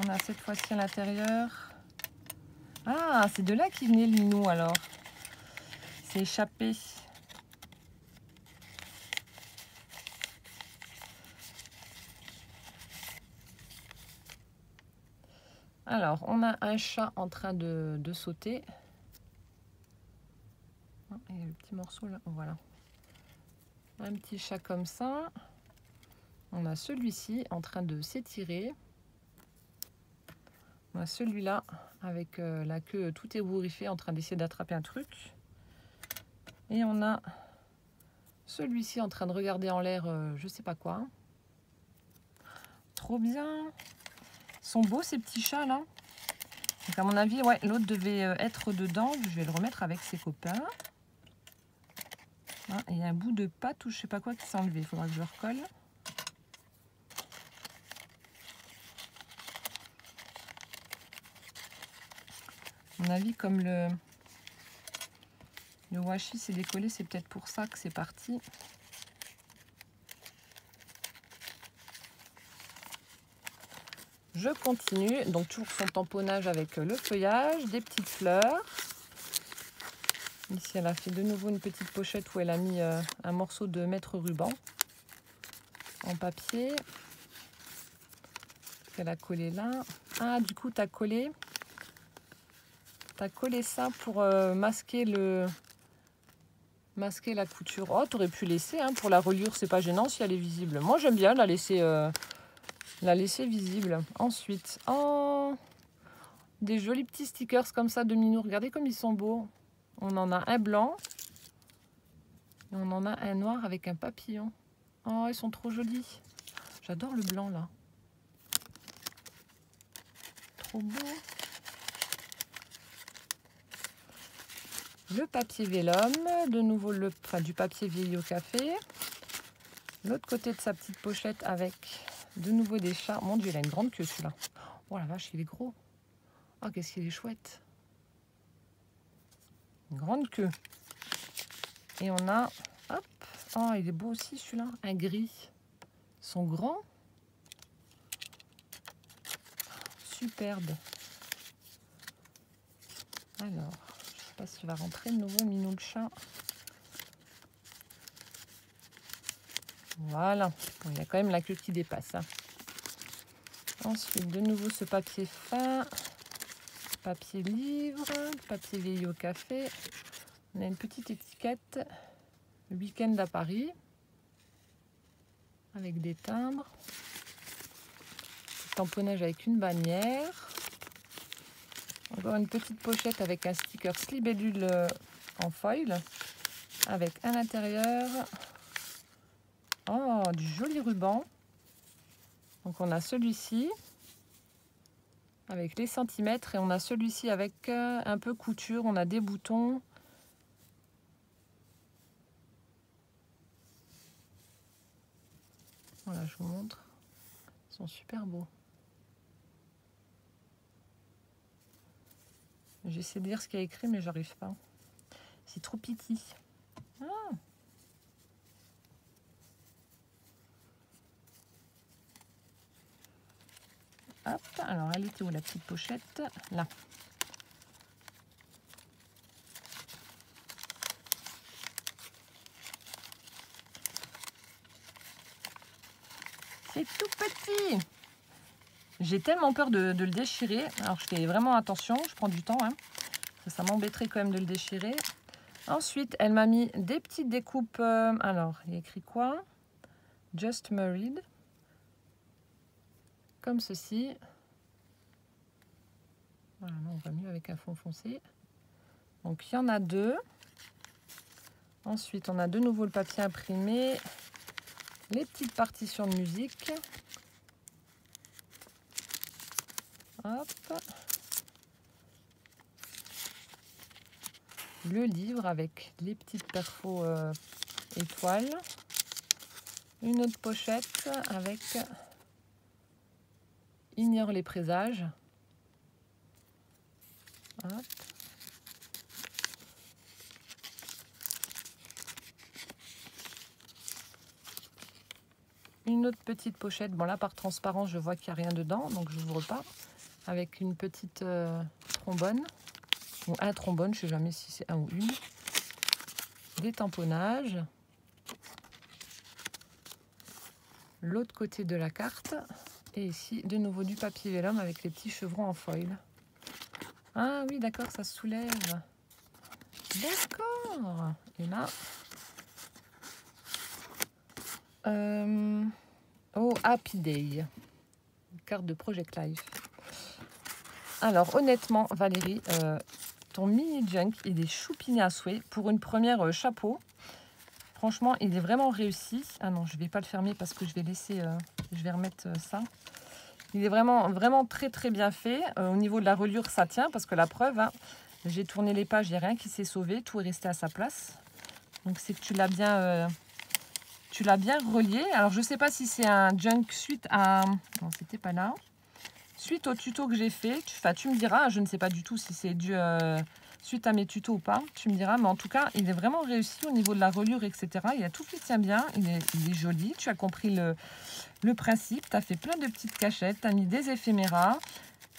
On a cette fois-ci à l'intérieur. Ah, c'est de là qu'il venait le minou alors. C'est échappé. Alors, on a un chat en train de sauter. Et le petit morceau là, voilà. Un petit chat comme ça. On a celui-ci en train de s'étirer. On a celui-là avec la queue tout ébouriffée en train d'essayer d'attraper un truc. Et on a celui-ci en train de regarder en l'air je sais pas quoi. Trop bien. Ils sont beaux ces petits chats là. Donc à mon avis, ouais, l'autre devait être dedans. Je vais le remettre avec ses copains. Ah, et il y a un bout de pâte ou je sais pas quoi qui s'est enlevé. Il faudra que je le recolle. À mon avis, comme le washi s'est décollé, c'est peut-être pour ça que c'est parti. Je continue. Donc toujours son tamponnage avec le feuillage, des petites fleurs. Ici, elle a fait de nouveau une petite pochette où elle a mis un morceau de mètre ruban en papier qu'elle a collé là. Ah, du coup, tu as collé ça pour masquer la couture. Oh, tu aurais pu laisser hein, pour la reliure, c'est pas gênant si elle est visible. Moi, j'aime bien la laisser visible. Ensuite, oh, des jolis petits stickers comme ça de minou. Regardez comme ils sont beaux. On en a un blanc. Et on en a un noir avec un papillon. Oh, ils sont trop jolis. J'adore le blanc, là. Trop beau. Le papier vélum. De nouveau, du papier vieilli au café. L'autre côté de sa petite pochette avec de nouveau des chats. Mon Dieu, il a une grande queue, celui-là. Oh la vache, il est gros. Oh, qu'est-ce qu'il est chouette. Une grande queue. Et on a... Hop. Oh, il est beau aussi, celui-là. Un gris. Ils sont grands. Superbe. Alors, je ne sais pas s'il va rentrer de nouveau, minou le chat. Voilà. Bon, il y a quand même la queue qui dépasse. Hein. Ensuite, de nouveau ce papier fin. Papier livre. Papier vieilli au café. On a une petite étiquette. Le week-end à Paris. Avec des timbres. Tamponnage avec une bannière. Encore une petite pochette avec un sticker libellule en foil. Avec à l'intérieur du joli ruban. Donc on a celui-ci. avec les centimètres. Et on a celui-ci avec un peu couture, on a des boutons. Voilà, je vous montre. Ils sont super beaux. J'essaie de lire ce qu'il y a écrit, mais j'arrive pas. C'est trop petit. Ah. Hop, alors elle était où la petite pochette? Là. C'est tout petit. J'ai tellement peur de le déchirer. Alors je fais vraiment attention, je prends du temps. Hein. Ça m'embêterait quand même de le déchirer. Ensuite, elle m'a mis des petites découpes. Alors, il y a écrit quoi? Just Married. Comme ceci. Voilà, on voit mieux avec un fond foncé. Donc, il y en a deux. Ensuite, on a de nouveau le papier imprimé. Les petites partitions de musique. Hop. Le livre avec les petites perfos étoiles. Une autre pochette avec Ignore les présages. Hop. Une autre petite pochette. Bon là par transparence je vois qu'il n'y a rien dedans, donc je n'ouvre pas. Avec une petite trombone. Ou un trombone, je ne sais jamais si c'est un ou une. Des tamponnages. L'autre côté de la carte. Et ici, de nouveau du papier vélum avec les petits chevrons en foil. Ah oui, d'accord, ça se soulève. D'accord. Et là... oh, Happy Day. Carte de Project Life. Alors, honnêtement, Valérie, ton mini junk, il est choupiné à souhait. Pour une première chapeau, franchement, il est vraiment réussi. Ah non, je ne vais pas le fermer parce que je vais laisser... je vais remettre ça. Il est vraiment très très bien fait. Au niveau de la reliure, ça tient parce que la preuve, hein, j'ai tourné les pages, il n'y a rien qui s'est sauvé. Tout est resté à sa place. Donc, c'est que tu l'as bien relié. Alors, je ne sais pas si c'est un junk suite à... Non, c'était pas là. Suite au tuto que j'ai fait, tu me diras, je ne sais pas du tout si c'est dû suite à mes tutos ou pas, tu me diras, mais en tout cas, il est vraiment réussi au niveau de la reliure, etc. Il y a tout qui tient bien, il est joli, tu as compris le principe, tu as fait plein de petites cachettes, tu as mis des éphéméras,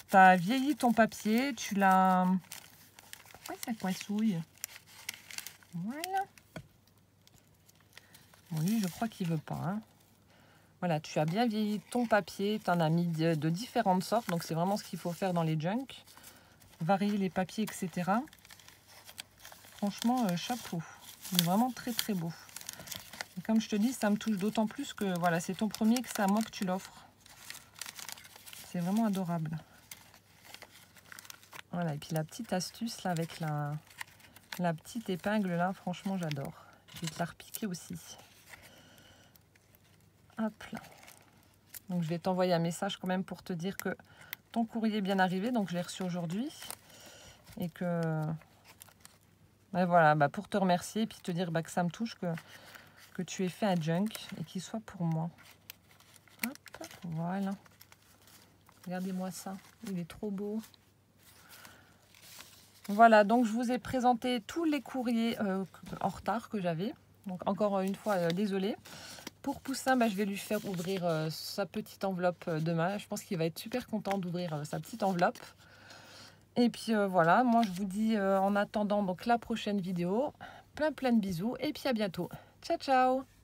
tu as vieilli ton papier, tu l'as... Pourquoi ça coinsouille? Voilà. Bon, lui, je crois qu'il veut pas, hein. Voilà, tu as bien vieilli ton papier, tu en as mis de différentes sortes, donc c'est vraiment ce qu'il faut faire dans les junks. Varier les papiers, etc. Franchement, chapeau. Il est vraiment très très beau. Et comme je te dis, ça me touche d'autant plus que voilà, c'est ton premier, que c'est à moi que tu l'offres. C'est vraiment adorable. Voilà, et puis la petite astuce là avec la petite épingle là, franchement j'adore. Je vais te la repiquer aussi. Hop là. Donc je vais t'envoyer un message quand même pour te dire que ton courrier est bien arrivé. Donc je l'ai reçu aujourd'hui. Et que... ben voilà, bah pour te remercier et puis te dire bah, que ça me touche que tu aies fait un junk et qu'il soit pour moi. Hop, voilà. Regardez-moi ça. Il est trop beau. Voilà, donc je vous ai présenté tous les courriers en retard que j'avais. Donc encore une fois, désolée. Pour Poussin, bah, je vais lui faire ouvrir sa petite enveloppe demain. Je pense qu'il va être super content d'ouvrir sa petite enveloppe. Et puis voilà, moi je vous dis en attendant donc la prochaine vidéo. Plein de bisous et puis à bientôt. Ciao, ciao!